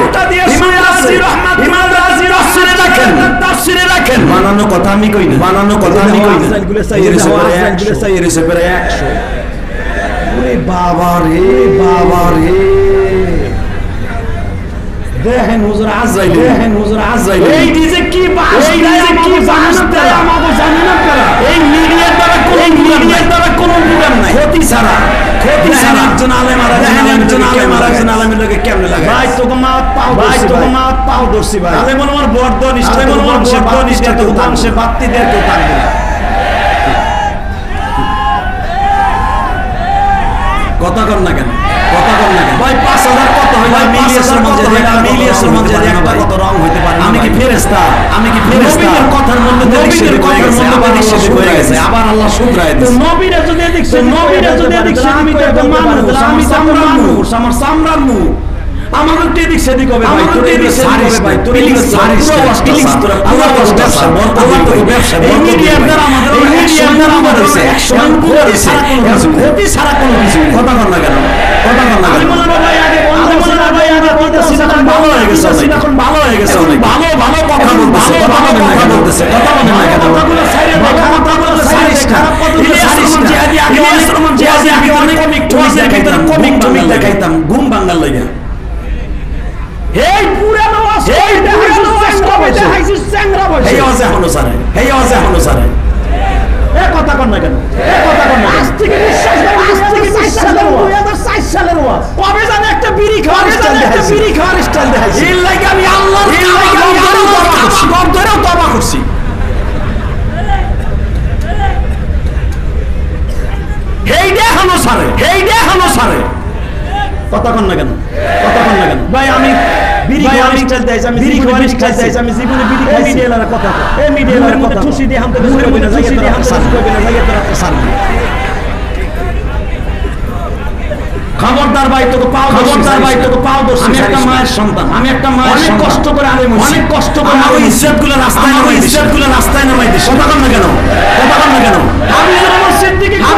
ইমাম রাজি রহমাত, ইমাম রাজি তাফসিরে রাখেন, তাফসিরে রাখেন। বানানো কথা আমি কই না, বানানো কথা আমি কই না। আজগুলো চাইরে সেপরে 100। ওরে বাবা রে, বাবা রে, দেখেন হুজুর আজাইল, দেখেন হুজুর আজাইল। এই ডিজে কি বাস, এই ডিজে কি বাস দেয় আমাকে জানেন আপনারা। এই মিডিয়ার দ্বারা কোন, মিডিয়ার দ্বারা কোনো প্রোগ্রাম নাই, ক্ষতি ছাড়া, ক্ষতি ছাড়া। একজন আলেম আর একজন আলেম আর একজন আলেমের লগে কেমনে লাগে ভাই? তোকে মা পাও, ভাই তোকে মা পাও দর্শি ভাই। আলেম আমার বর্দ নিষ্ঠা, আলেম আমার বর্দ নিষ্ঠা, তো তামসে বাত্তি দেয় তো তাকবে না। কথা কর না কেন, কথা কর না কেন ভাই? 5000 কত হয় ভাই? মিলিয়াসের মধ্যে, মিলিয়াসের মধ্যে একটা কত রং হইতে পারে। আমি কি ফেরেশতা, আমি কি ফেরেশতা? নবীর কথার মধ্যে, নবীর কথার মধ্যে বানিশে হয়ে গেছে, আবার আল্লাহ শুকরায় দিয়েছে। নবীরা যদি দেখছে, নবীরা যদি দেখছে আমি তো মানুষ, আমি চামড়ার মানুষ, আমার চামড়ার মুখ, আমাদের এদিক সেদিক হবে ভাই, তোর এদিক সেদিক হবে ভাই, তোর এদিক সারিস, তোরা আল্লাহ ব্যবসা, আল্লাহ তো ব্যবসা। এই মিডিয়ার দ্বারা আমাদের, এই মিডিয়ার দ্বারা আমাদের 100 করেছে, ক্ষতি ছাড়া কোনো কিছু। কথা বল না কেন, কথা বল না কেন? আমি বলবো ভাই আগে, আমি বলবো ভাই আগে বলতেছি এখন ভালো হয়ে গেছে, এখন ভালো হয়ে গেছে, ভালো ভালো কথা বলতেছে, কথা বলতেছে, কথা বলে না কেন? কথাগুলো সাইরে দেখা, কথাগুলো সারিস, খারাপ কথাগুলো সারিস না। জিহাদি আগে অনেক, জিহাদি আগে অনেক কমিক দেখাইতাম, কমিক দেখাইতাম ঘুম ভাঙার লাগা। এই পুরানো আছে, এই পুরানো দেখাইছিস চ্যাংরা বসে, এই আছে হলো সারে, এই আছে হলো সারে। এ কথা কর না কেন, এ কথা কর না। আজ থেকে বিশ্বাস করে, আজ থেকে বিশ্বাস করে 2004 সালের ওয়াজ কবে জানে একটা বিড়ি খাওয়ার স্টাইল দেখাইছি, একটা বিড়ি খাওয়ার স্টাইল দেখাইছি। এর লাগি আমি আল্লাহর গর ধরেও তওবা করছি। এই দেখানো সারে, এই দেখানো সারে। কথা কর না কেন, কথা কর না কেন ভাই? আমি বিড়ি খাওয়ার স্টাইল দেখাইছি, আমি বিড়ি খাওয়ার স্টাইল দেখাইছি, আমি জীবনে বিড়ি খাইছি। মিডিয়ালার কথা, এই মিডিয়ালার কথা খুশি দিয়ে হামতে খুশি কইনা যাই, খুশি দিয়ে হামতে খুশি কইনা যাই, তোরা সারবি। খবরদার ভাই তোকে পাও, খবরদার ভাই তোকে পাও দোষ। আমি একটা মায়ের সন্তান, আমি একটা মায়ের অনেক কষ্ট করে আলেম হইছি, অনেক কষ্ট করে আমার ইজ্জতগুলো রাস্তায় নামাই, ইজ্জতগুলো রাস্তায় নামাই দিস। কথা কম না কেন, কথা কম না কেন? আমি মসজিদ থেকে কোন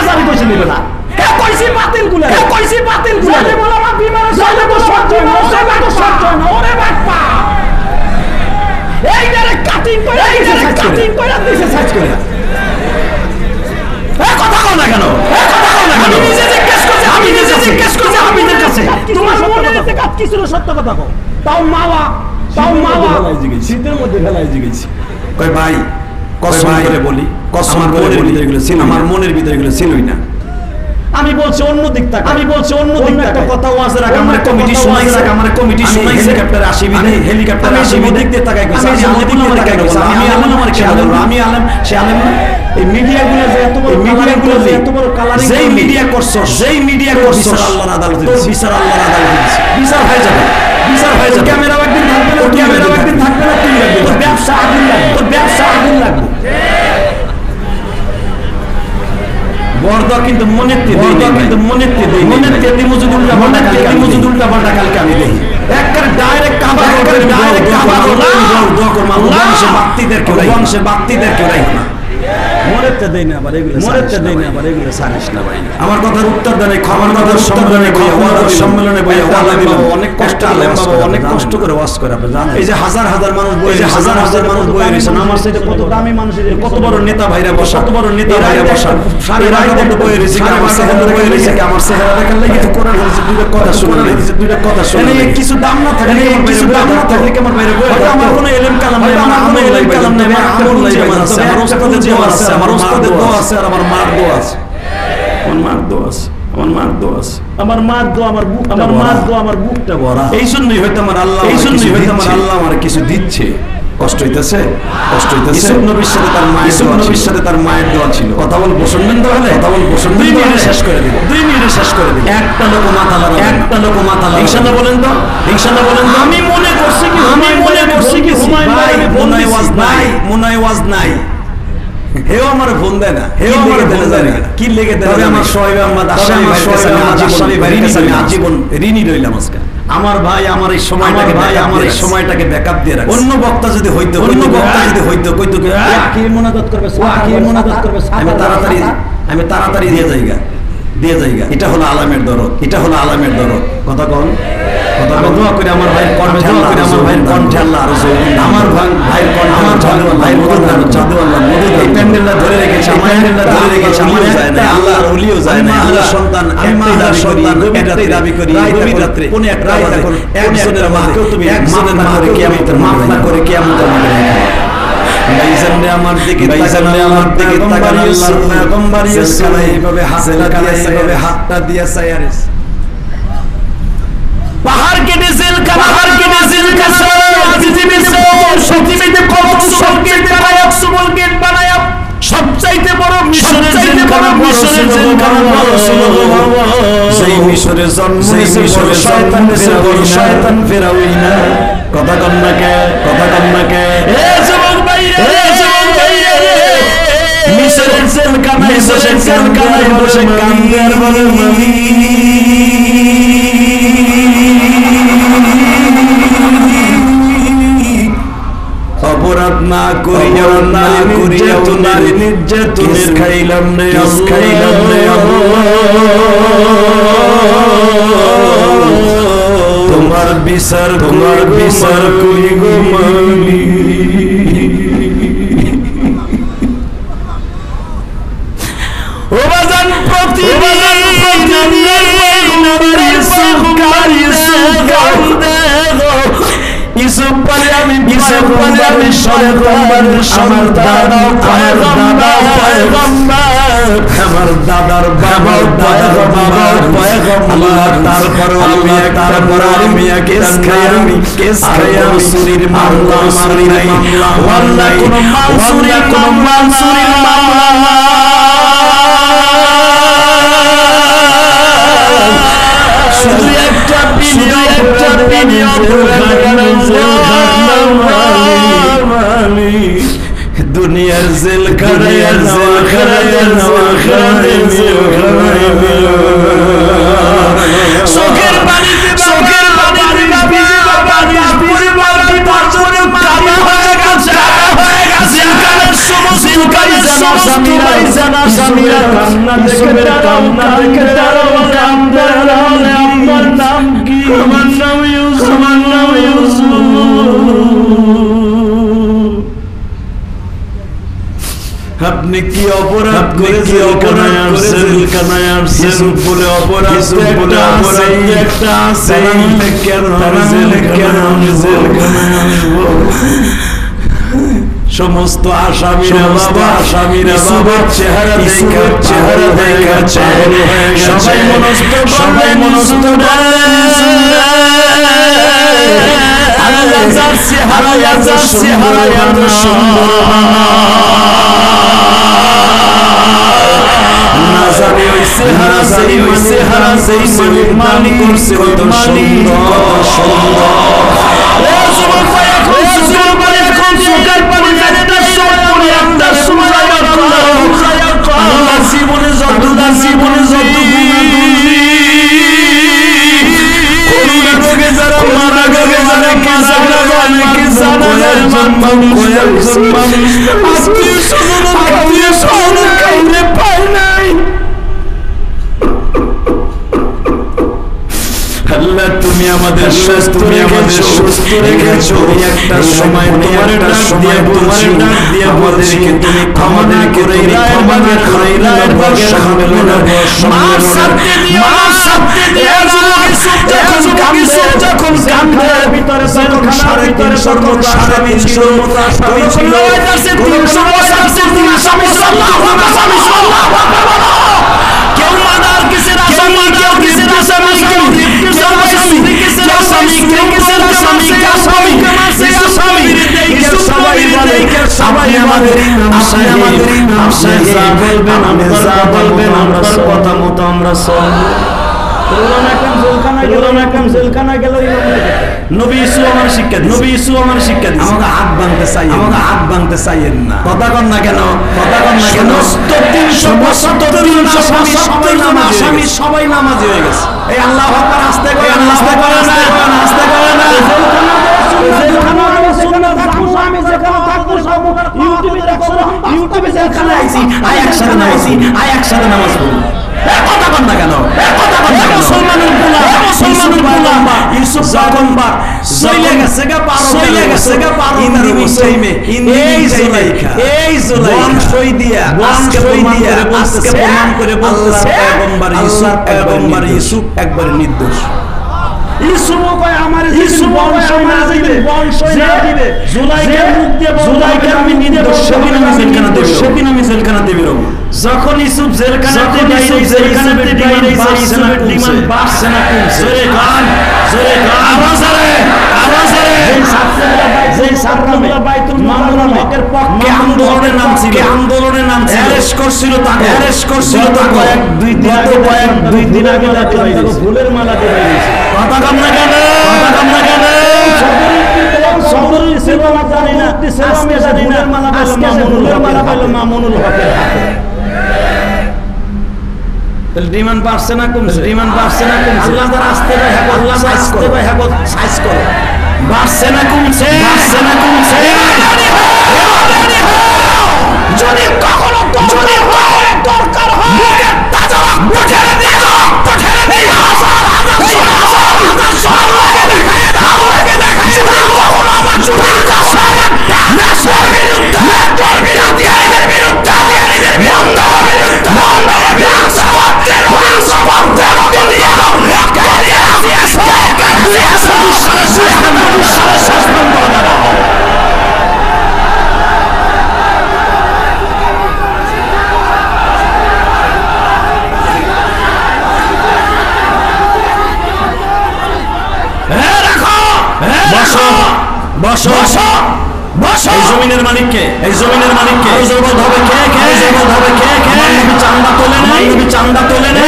আজারি কইছি নিবে না, কে কইছি বাতিল গুলা, কে কইছি বাতিল গুলা বলে আমার বিমানে চলে তো সহ্য না, ওরে তো সহ্য না, ওরে বাপ্পা এই ডাইরেক্ট কাটিং করে, এই ডাইরেক্ট কাটিং করে দিছে সার্চ করে। কথা কও না কেন, কথা কও না কেন? আমি নিজে জিজ্ঞেস করছি, আমি নিজে জিজ্ঞেস করছি হাবিদের কাছে, তোমার মনে আছে কাট কি ছিল সত্য কথা কও। তাও মাওয়া, তাও মাওয়া শীতের মধ্যে ফেলাই জিগেছি। কই ভাই কসম করে বলি, কসম করে বলি এগুলো ছিল, আমার মনের ভিতরে এগুলো ছিলই না। আমি বলছি অন্য দিক থেকে, আমি বলছি অন্য দিক থেকে একটা কথা ওয়াজ রাখ, আমার কমিটি শোনাইছে, আমার কমিটি শোনাইছে হেলিকপ্টারে আসি বিদে, হেলিকপ্টারে আসি বিদে দিক দিয়ে তাকাই কইছে, আমি ওদিক দিয়ে তাকাই কইছে, আমি আলেম, আমার খেয়াল হলো, আমি আলেম, সে আলেম না। এই মিডিয়াগুলো যে এত বড়, মিডিয়াগুলো যে এত বড় কালারিং, যেই মিডিয়া করছস, যেই মিডিয়া করছস আল্লাহর আদালতে দিছে, বিচার আল্লাহর আদালতে দিছে, বিচার হয়ে যাবে, বিচার হয়ে যাবে। ক্যামেরা একদিন থাকবে না, ক্যামেরা একদিন থাকবে না, তুই লাগবে, তোর ব্যবসা আগুন লাগবে, তোর ব্যবসা আগুন লাগবে। বর্দা কিন্তু মনে কিন্তু মনে মজুদ উল্টা পাল্টা, কালকে মজুদ উল্টা পাল্টা কালকে আমি দেখি একবার ডাইরেক্ট কাবা করে, ডাইরেক্ট কাবা করে দোয়া করব আল্লাহ বংশে বাক্তিদের কেউ রাখো না, মরেতে দেই না আবার এগুলো, মরেতে দেই না আবার এগুলো সারিস না ভাই। আমার কথার উত্তর দেন, খবর কথার সম্মেলনে বইয়া, ওয়াজ সম্মেলনে বইয়া ওয়ালা দিলাম, অনেক কষ্ট আলেম বাবা অনেক কষ্ট করে ওয়াজ করে আপনি জানেন। এই যে হাজার হাজার মানুষ বইয়ে, এই যে হাজার হাজার মানুষ বইয়ে রয়েছেন, আমার সাথে কত দামি মানুষের, কত বড় নেতা ভাইরা বসা, কত বড় নেতা ভাইরা বসা, সারা রাত বন্ধ বইয়ে রয়েছে, আমার চেহারা বইয়ে রয়েছে, আমার চেহারা দেখার লাগি তো কোরআন হাদিসের দুইটা কথা শুনে দিয়েছে, দুইটা কথা শুনে কিছু দাম না থাকে, কিছু দাম না থাকলে কি আমার বাইরে বইয়ে, আমার কোনো এলেম কালাম নাই, আমার কোনো এলেম কালাম নাই, আমার আমল নাই, আমার ওস্তাদের দোয়া আছে, আমার ওস্তাদের দোয়া আছে, আর আমার মার দোয়া আছে, আমার মার দোয়া আছে, আমার মার দোয়া আছে, আমার মার দোয়া, আমার বুক, আমার মার দোয়া, আমার বুকটা ভরা। এই জন্যই হয়তো আমার আল্লাহ, এই জন্যই হয়তো আমার আল্লাহ আমার কিছু দিচ্ছে। কষ্ট হইতেছে, কষ্ট হইতেছে। ইসুফ নবীর সাথে তার মায়ের, ইসুফ নবীর সাথে তার মায়ের দোয়া ছিল। কথা বল বসনবেন তাহলে, কথা বল বসনবেন, 2 মিনিটে শেষ করে দিব, 2 মিনিটে শেষ করে দিব। একটা লোক মাথা লাগা, একটা লোক মাথা লাগা। ইনশাআল্লাহ বলেন তো, ইনশাআল্লাহ বলেন তো। আমি মনে করছি কি, আমি মনে করছি কি ভাই মনে ওয়াজ নাই, মনে ওয়াজ নাই, হেও আমার ফোন দেয় না, হেও আমার ফোন দেয় না, কি লেগে দেয়? তবে আমার সোহেব আহমদ আশরাফি ভাইয়ের কাছে আমি আজীবন ঋণী রইলাম। আজকে আমার ভাই আমার এই সময়টাকে, ভাই আমার এই সময়টাকে ব্যাকআপ দিয়ে রাখছে। অন্য বক্তা যদি হইতো, অন্য বক্তা যদি হইতো, কইতো কি মুনাজাত করবে, কি মুনাজাত করবে, আমি তাড়াতাড়ি দিয়ে যাইগা, দিয়ে যাইগা। এটা হলো আলামের দরদ, এটা হলো আলামের দরদ। কথা কোন, কথা আমি দোয়া করি আমার ভাইয়ের কণ্ঠে, দোয়া করি আমার ভাইয়ের কণ্ঠে আল্লাহ আরো জোর, আমার ভাইয়ের কণ্ঠে, আমার ভাইয়ের কণ্ঠে জাদু আল্লাহ মদদ, এই প্যান্ডেলটা ধরে রেখেছে, আমার প্যান্ডেলটা ধরে রেখেছে, আমার একটা আল্লাহর ওলিও যায় না, আল্লাহর সন্তান, আমি মাহলার সন্তান, একটাই দাবি করি, গভীর রাতে কোন এক রাতে একজনের মাকেও তুমি একজনের মা করে কিয়ামতের মাফ না করে কিয়ামতের মাঠে রেখো। ভাইজানরে আমার দিকে, ভাইজানরে আমার দিকে তাকান, আল্লাহর পয়গম্বর ইসলাম এইভাবে হাতটা দিয়ে, এইভাবে হাতটা দিয়ে সায়ারিস পাহাড় কেটে জেল কানা, পাহাড় কেটে জেল কানা, পৃথিবীতে পৃথিবীতে কত সংকেত বানায়, সুবল গেট বানায়, সবচাইতে বড় মিশরের জেল কানা, মিশরের জেল কানা বড় সেই মিশরের জন্ম, সেই মিশরের শয়তান, শয়তান ফেরাউনা। কথা কম না কে, কথা কম না কে? এ যুবক ভাই, এ যুবক ভাই, মিশরের জেল কানা, মিশরের জেল কানা বসে কান্দে আর বলে অপরাধ না করিয়া, না করিয়া নারী নির্যাতনের খাইলাম রে, খাইলাম রে, তোমার বিচার, তোমার বিচার করি গো মালি। ও বাজান প্রতিদিন ইসুফ পালে আমি, ইসুফ পালে আমি সন্তান, আমার দাদা পয়গম্বর, আমার দাদার বাবা পয়গম্বর। তারপর আমি, তারপর আমি কেস খাই, আমি কেস খাই, আমি সুরির মামলা মারি নাই, ওয়াল্লাহ কোন মানসুরি, কোন মানসুরি মামলা শুধু একটা ভিডিও, একটা ভিডিও দুনিয়ার জেল খাড়াইয়া, জেল খাড়াইয়া, কান্না দেখে তারা বলে আপনার নাম কি? আমার নাম ইউসুফ, আমার নাম ইউসুফ। আপনি কি অপরাধ করেছেন? জেলখানায় আসছেন বলে অপরাধ একটা আছে, কেন জেলখানায় আসবো? সমস্ত আসামিরা বাবা চেহারা দেখা সবাই মনস্থ আল্লাহ তুমি আমাদের সুস্থ রেখেছো। একটা সময় তোমার ডাক দিয়ে আমাদেরকে তুমি ক্ষমা করে যখন কান্দে ভিতরে সাড়ে 300 মতো আসামি ছিল, কেউ মাদার কিসের আসামি, কেউ কিসের আসামি, কেউ সবাই আমাদের বলবেন আপনার কথা মতো আমরা চলবো। নবী ইসু আমার শিক্ষা দিয়েছে। আমাকে হাত ভাঙতে চাইয়েন না। কথা কন না কেন? 370 আসামি সবাই নামাজি হয়ে গেছে। এই আল্লাহ আকবার আস্তে করে না। ইউটিউবে যেখানে আইছি একসাথে নামাজ পড়ি। কথা কন না কেন? ইউসুফ যখন চলে গেছে গা 12 এই জুলাইখা আজকে প্রমাণ করে বলতেছে পয়গম্বর ইউসুফ একবারে নির্দোষ। সেদিন আমি জেলখানা দেবে যখন ইউসুফ জেলখানাতে ডিমান্ড বাড়ছে না কমছে? আন্দোলনের নাম ছিল, অ্যারেস্ট করছিল তাকে, দুই দিন আগে ফুলের মালা দিয়ে কথা কম না কেন? মামুনুল হকের হাতে ডিমান্ড বাড়ছে না কমছে? আল্লাহ তার আসতে সাইজ করে বাড়ছে না কমছে? যদি কখনো দরকার হয় বসো। এই জমিনের মালিককে জবাব হবে কে? চান্দা তোলে নাই।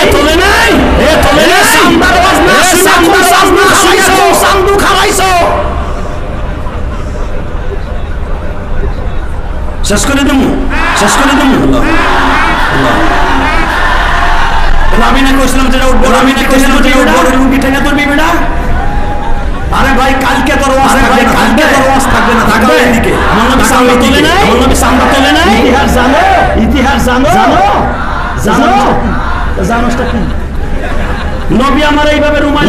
চান্দু খাওয়াইছো। শেষ করে দেবো। আমি না কইছিলাম যেটা উঠবো, লুঙ্গি টেনে তুলবি বেটা। আরে ভাই কালকে তোর ওয়াজ থাকবে না। থাকবে এদিকে। আমার নবী চান্দা তোলে নাই। ইতিহাস জানো? জানোসটা কি নবী আমার এইভাবে রুমাল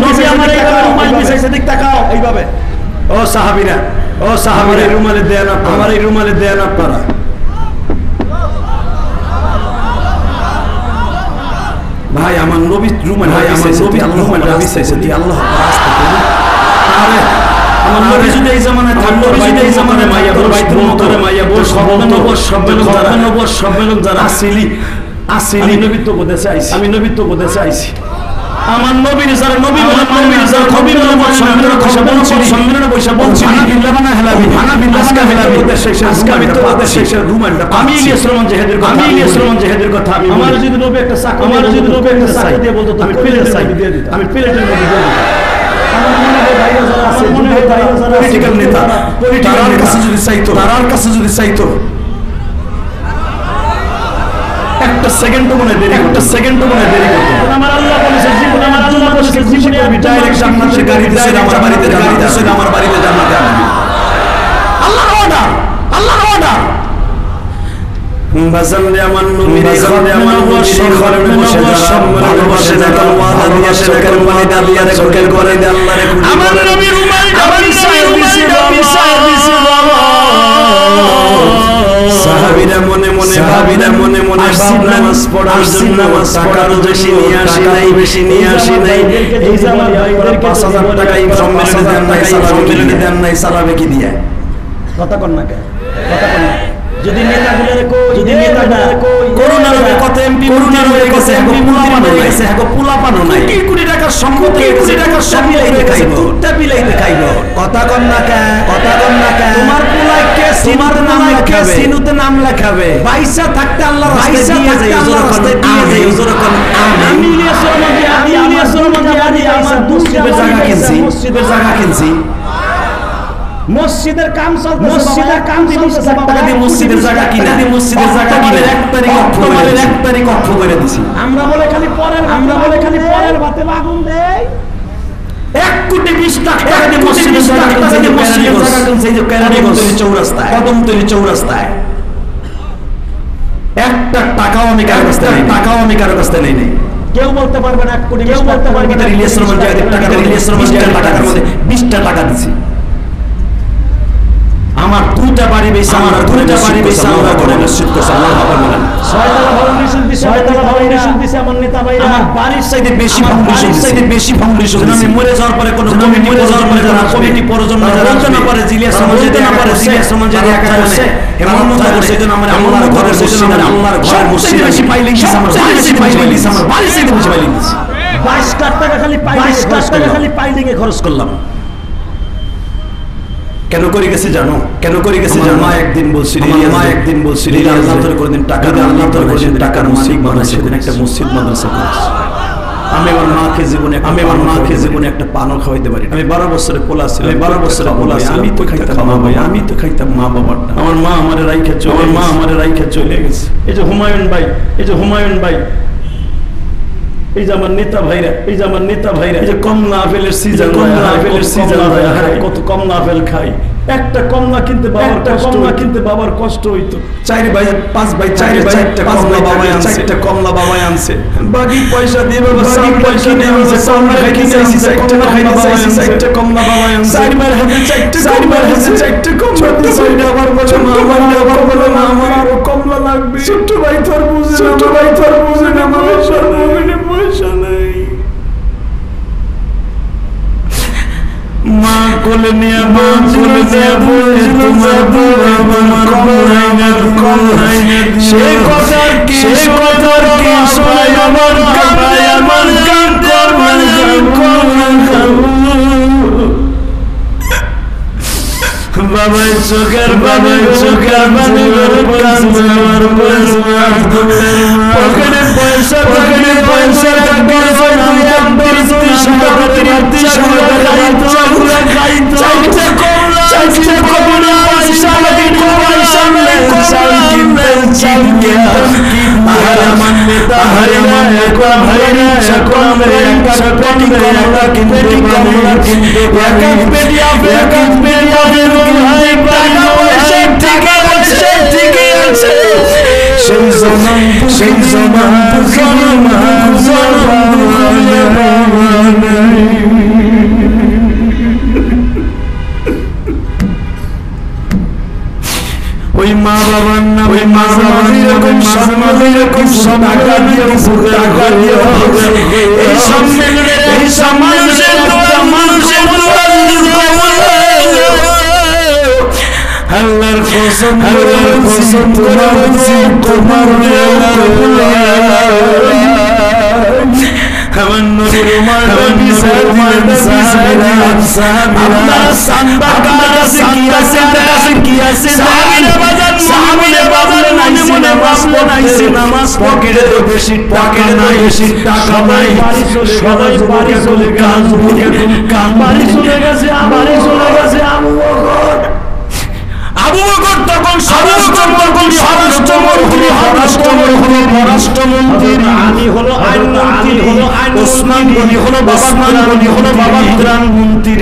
বিছাইছে দিক তাকাও এইভাবে ও সাহাবীরা রুমালে দেন আমার এই রুমালে দেন আপনারা ভাই আমার নবী রুমাল বিছাইছে দি আল্লাহ রাস্তা আরে আমার নবী যদি এই জামানায় থাকতো এই জামানায় মাইয়া বাইতুল মুকাররমে মাইয়া বস সম্মেলন যারা আসিলি আমি নবীত্ব করতে আইছি আমার নবীর যারা নবী বলে সম্মেলনে বসে বলছি আমি ইলিয়াস রহমান জেহাদের কথা আমার যদি নবী একটা চাকরি দিয়ে বলতো আমি প্লেটের চাকরি দিয়ে দিতাম আমি প্লেটের মধ্যে দিয়ে দিতাম আমার মনে হয় পলিটিক্যাল নেতা তার কাছে যদি চাইতো একটা সেকেন্ড মনে দেরি করতো আমার আল্লাহ বলেছে জীবনে আমি ডাইরেক্ট জান্নাতের গাড়ি দিছে আমার বাড়িতে জান্নাতে আসবি আল্লাহর অর্ডার বাজানলে আমার নবীর ঘরে বসে ভালোবাসে না ওয়াদা দিয়ে শেখের পানি দাবিয়া রেখে করে দে আল্লাহর আমার নবীর রুমাল সাহাবীরা মনে নামাজ পড়ার জন্য টাকার বেশি নিয়ে আসি নাই এই যে আমার ভাইদের 5000 টাকা এই সম্মেলনে দেন নাই সালাবে কি দিয়ে কথা কন না যদি নেতাগুলোরে কই করোনা রোগে কত এমপি হয়ে গেছে পোলাপানো নাই কোটি টাকার সম্পত্তি টুকটা বিলাইতে খাইব কথা কন না তোমার পোলায় কে সিনুতে নাম লেখাবে পয়সা থাকতে আল্লাহর রাস্তায় দিয়ে যাই আমি ইলিয়াস রহমান আমার মসজিদের জায়গা কিনছি মসজিদের কাম চলতেছে টাকা দিয়ে মসজিদের জায়গা কিনে অক্টোবরের 1 তারিখ অক্ষ করে দিছি আমরা বলে খালি পরের ভাতে আগুন দেই 1 কোটি 20 লাখ টাকা দিয়ে মসজিদের জায়গা কিনছে এই যে কদমতলী চৌরাস্তায় একটা টাকাও আমি কারো কাছ থেকে নেই কেউ বলতে পারবে না 1 কোটি ইলিয়াস রহমান টাকার মধ্যে 20টা টাকা দিছি আমার দুটা বাড়ি বেশি আমরা করে মসজিদ করছি আল্লাহু আকবার বলেন 6তলা ভবন দিছে আমার নেতা ভাইরা আমার বাড়ির চাইতে বেশি ফাউন্ডেশন আমি মরে যাওয়ার পরে কোনো কমিটি প্রয়োজন না বলতে না পারে জিলিয়াস সমাজ যদি একা করছে এমন মতো করছে যেন আমরা আল্লাহর ঘরের মসজিদ বেশি পাইলে কি আমার বাড়ির চাইতে বেশি পাইলে 22 লাখ টাকা খালি পাইলিংয়ে খরচ করলাম কেন করে গেছে জানো মা একদিন বলছিল আল্লাহ তোর কোনদিন টাকা দে আল্লাহ তোর কোনদিন টাকার মালিক বানাইছে কোন একটা মসজিদ মাদ্রাসা করেছে আমি আমার মাকে জীবনে একটা পানও খাওয়াইতে পারি আমি 12 বছরের পোলা ছিল আমি তো খাইতাম মা বাবারটা আমার মা আমারে রাইখা চলে গেছে এই যে হুমায়ুন ভাই এই যে আমার নেতা ভাইরা এই যে কমলা আপেলের সিজন কত কমলা আপেল খাই একটা কমলা কিনতে বাবার কষ্ট হইতো 4 ভাই 5 ভাই 4টা কমলা বাবা আনছে বাকি পয়সা দিয়ে বাবা পয়সা নিয়ে আনছে চারটা কমলা বাবা আনছে 4 মার হাতে 4টা কমলা দিছে আবার বলে মা আমার আরো কমলা লাগবে ছোট ভাই তোর বুঝে না আমার পয়সা নেই মা কোলে নিয়ে সে কথার কি শোনাই আমার বাবাই চোখের পকেটে পয়সা সেই জনম ওই মা বাবার নাম ওই মা বাবার এরকম সম্মান এরকম টাকা দিয়ে টাকা দিয়ে এই সম্মেলনের এই মানুষের আল্লাহর কসম তোমার আমার নবীর উমর নবী সাহাবীরা আপনার কাছে কি আছে সাহাবীরা বাজার মনে বাসলে নামাজ পকেটে তো বেশি টাকা নাই সবাই বাড়ি চলে বাড়ি চলে গেছে আবু বকর তখন স্বরাষ্ট্রমন্ত্রী আমি হলো আইনমন্ত্রী ওসমান গনি হলো বাবা প্রধানমন্ত্রী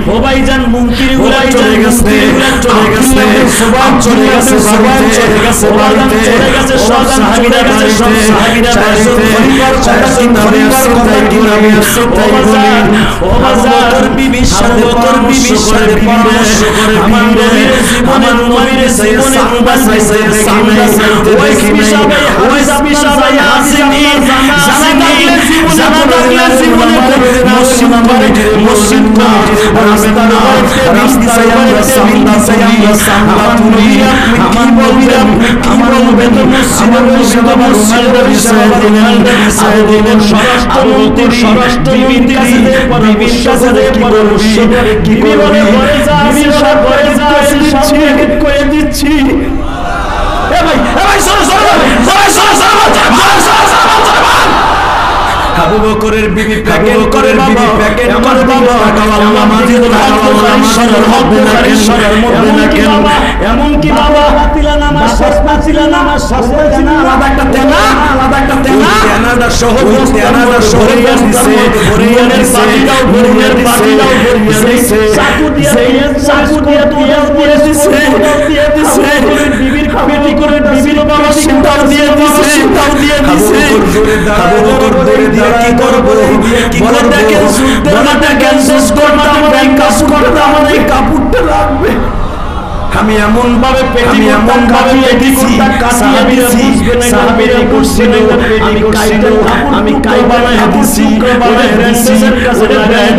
ওবাইজান মন্ত্রী উড়াই চলে গেছে সবাই চলে গেছে বাড়িতে সব সাহাবীরা বিবি সাথে পরামর্শ করে আমার নবীর জীবনে নবীর জীবনে সামনে ওয়াইস বিশাবে আসেনি জানা থাকলে জীবনে মসজিদ রাস্তায় আমরা সামলা তুলি আমার বললাম আমার বেতন মসজিদ বিষয় দিলেন স্বরাষ্ট্রমন্ত্রীর কাছে পরামর্শ করে কি বলে করে দিচ্ছি আবু বকরের বিবি প্যাকেট করে বাবা আল্লাহ মাজিদ মধ্যে না কেন এমন কি বাবা হাতিলা নামাজ ছিল নামাজ আলাদা একটা তেনা তেনাটা শহরে দিছে ভরিয়ার বাড়িটাও দিছে চাকু দিয়ে দিছে বিবির খাবেটি করে বিবির বাবা সিনটাও দিয়ে দিছে আবু বকর দিয়ে কি করব বলে দেখেন শেষ করতাম ব্যাংক কাজ করতাম এই কাপড়টা লাগবে আমি এমন ভাবে পেটি সাহাবীরা করছিল আমি কাই বানায় দিছি রেন্ডেসের কাছে লাগায়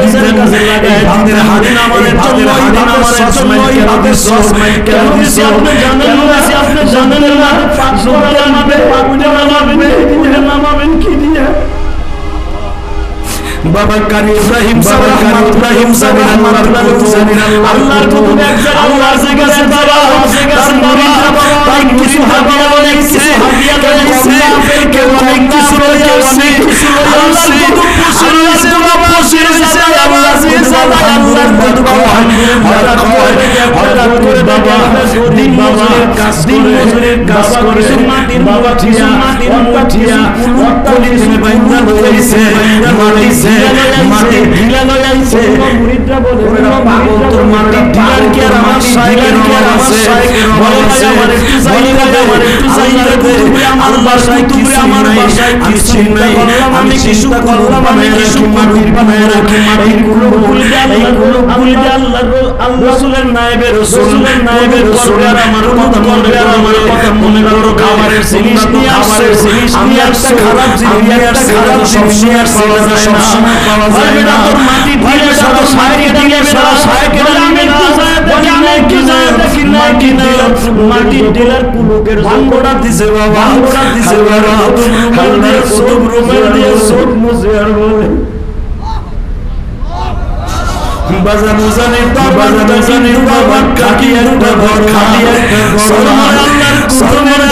হাতের হাতে নামানোর জন্য হাতের সসমাইল কেন দিছি আপনি জানেন না পাঁচটা নামাবেন কি দিয়ে বাবা কারি ইব্রাহিম আল্লাহর কুতুব এক জায়গায় আল্লাহর কাছে বাবা তাই কিছু হাদিয়া লেখছে কেউ অনেক কিছু লেখছে আল্লাহর কুতুব পুষিয়েছে বাবা পুষিয়েছে আল্লাহর কুতুব হঠাৎ করে বাবা দিন মজুরের কাজ করে মাটির বাবা ঠিয়া পুলিশ বাইন্দা হইছে মাটি ঢিলা লইছে মুরিদরা বলে পাগল তোর মাটি ঢিলার কি আর আমার শায়েখের আছে বলে আমার একটু চাইতে দে আল্লাহ বাসায় কিছু আমার বাসায় কিছু নাই আমি চিন্তা করলাম আমি কিছু মাটির বানায় রাখি মাটিগুলো ভুল দিয়ে আল্লাহ রাসূলের নায়েবে রাসূল আর আমার কথা মনে করো খাবারের জিনিস নিয়ে আমি একটা খারাপ জিনিস নিয়ে সবসময় পাওয়া যায় না তোর মাটি ঢিলে সারা শায়েকে দিয়ে সারা শায়েকে আমি একটু যায় মাটি ঢিলার পুলুকের ভাঙ্গটা দিছে বাবা আল্লাহর কুতুব রুমেল দিয়ে চোখ মুছে আর বলে বাজানো জানে বাবা কাটি একটা ঘর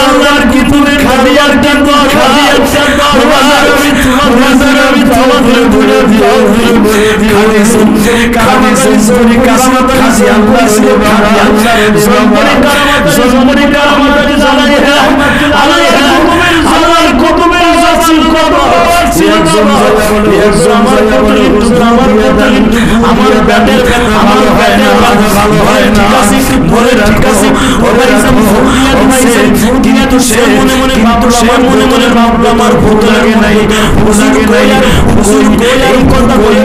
আল্লাহর কুতুবের খালি একটা ঘর আমি তোমাদের বলে দিও খালি সুন্দরী কারামত খাসি আল্লাহ সুন্দরী কারামত জানাই আল্লাহর কুতুবের জাসিল আমার ব্যাটের ভালো হয় না ঠিক আছে কিন্তু সে মনে মনে ভাবলো আমার ভূত লাগে নাই, হুজুর কই এই কথা বলে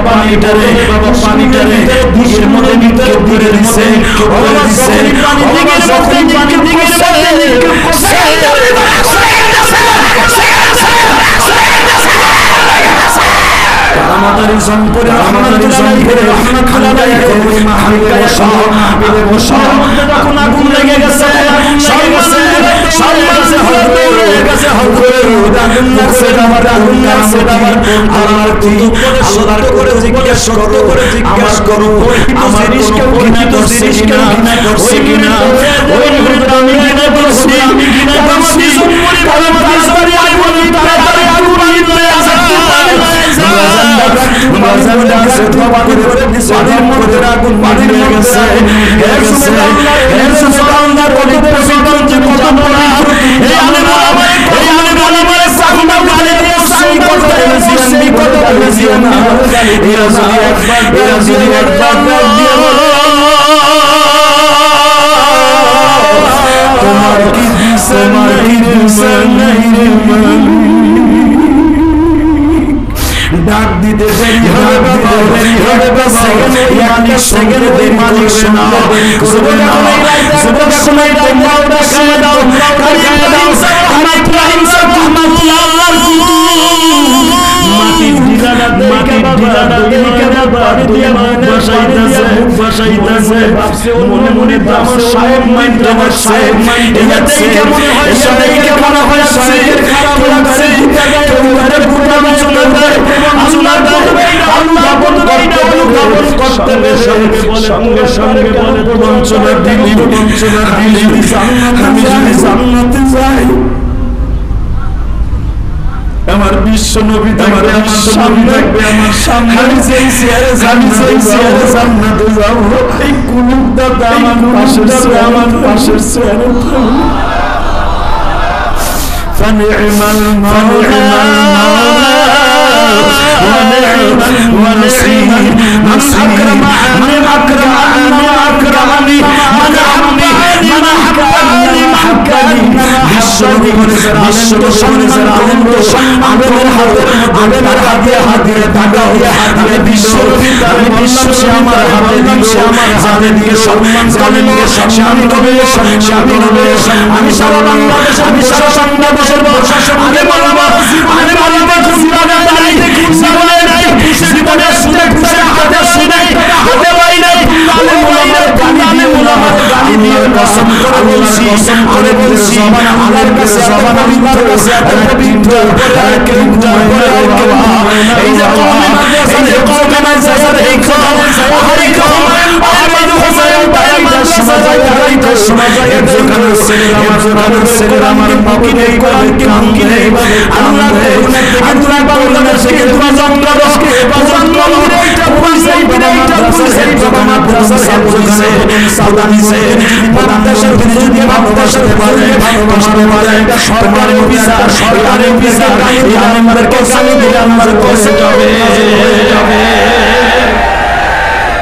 পানিটারে বাবা পানিটারে এর মধ্যে নিক্ষেপ করে দিছে। আমাদের সম্পর্কে তখন আগুন লেগে গেছে, জিজ্ঞেস করো আমার ডাক দিতে দেরি হবে বাবা, একটা সেকেন্ড মালিক শোনা মনে মনে আমার সাহেব মাইন্ড আমার সাহেব মাইন্ড মনে হয় সাহেবকে মনে হয় সাহেবের খারাপ লাগছে, সঙ্গে সঙ্গে বলে পঞ্চলার দিলি আমি যদি জান্নাতে যাই আমার বিশ্ব নবী থাকবে আমার সামনে, আমি যেই চেয়ারে জান্নাতে যাব এই কুলুপ দাদা আমার পাশের চেয়ারে فنعم المولى ونعم النصير من أكرمني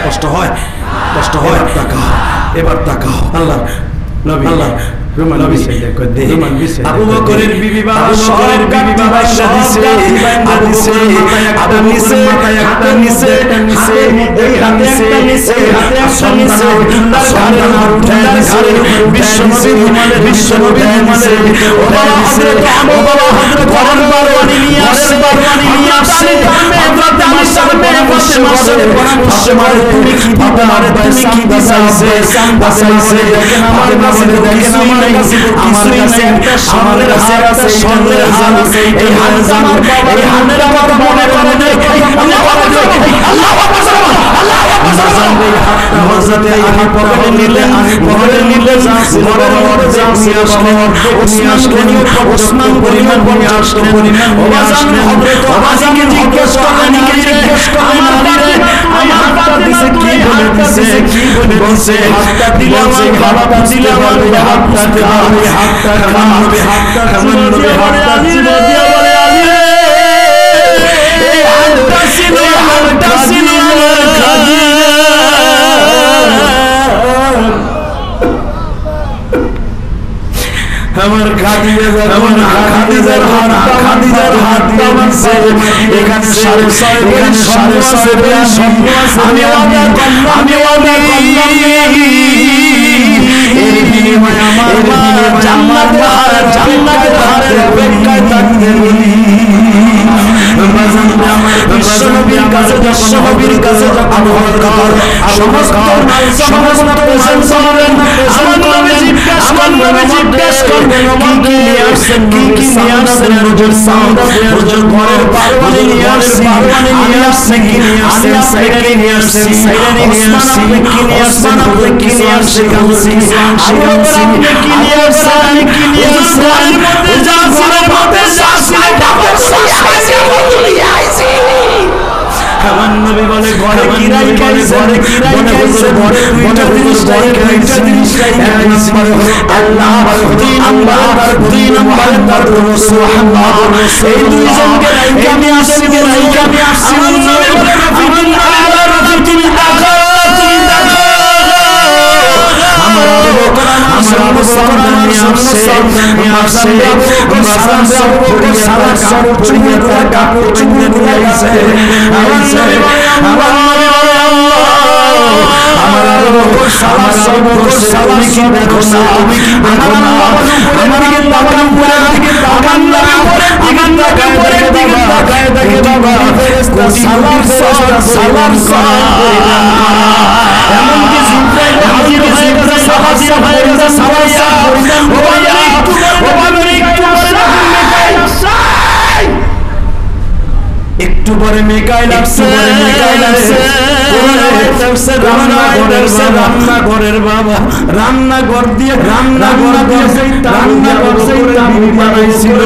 কষ্ট হয় এবার তাকাও আল্লাহ নবী আল্লাহ আবু বকরের বিবি বাবা সব গাতি বাইশা দিছে আবু নিছে হাতে নিছে এই হাতে একটা নিছে হাতে একটা নিছে আব্দুল্লাহর ঘরে বিশ্বনবী মানে ও বাবা হযরত আবু বাবা হযরত ঘরের বারওয়ানি নিয়ে আসছে হযরত আমার সামনে বসে মারে তুমি কি দিবা বাসাইছে দেখেন আমার কাছে দেখেন আমার কাছে একটা স্বর্ণের হার আছে স্বর্ণের হার আছে এই হার আমার বাবা এই হারের কথা মনে করে নাই আল্লাহু আকবার আল্লাহু আকবার হযরতে আমি পকেটে নিলে যাচ্ছিল ওসমান পরিমাণ নিয়ে আসলেন ওবাজানকে জিজ্ঞেস করলেন আমার হাতটা দিছে কি বলে দিছে হাতটা দিলাম হাতটা দিলাম হাতটা খামান নবী হাতটা ছিল দিয়া বলে আলী এই হাতটা ছিল খাদিজার হাত দিয়েছে এখানে সাড়ে আমি এর বিনিময়ে আমার মা জান্নাতের অপেক্ষায় থাকতে বলি বিশ্বনবীর কাছে যখন হরকার সমস্ত প্রশংসা করেন আমার নবী জিজ্ঞেস করবেন কি নিয়ে আসছেন হুজুর সাউন্ড হুজুর ঘরের পারওয়ানি নিয়ে আসছেন কি নিয়ে আসছেন সাইডে নিয়ে আসছেন আপনি কি নিয়ে আসছেন আপনি কি নিয়ে আসছেন আমার নবী বলে ঘরে কিরাই খাইছে ঘরে দুইটা জিনিস এক নম্বর আল্লাহ দুই নম্বর তারপর সুবহানাল্লাহ এই দুইজনকে রাইখা আমি আসছি আমার নবী বলে আমার নবী তুমি দেখো আমার একটু পরে মেকাইল আসছে রান্নাঘরের বাবা রান্নাঘর দিয়ে বানাইছিল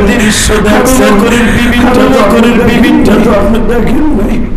দৃশ্য দেখছেন বিভিন্ন দেখেন নাই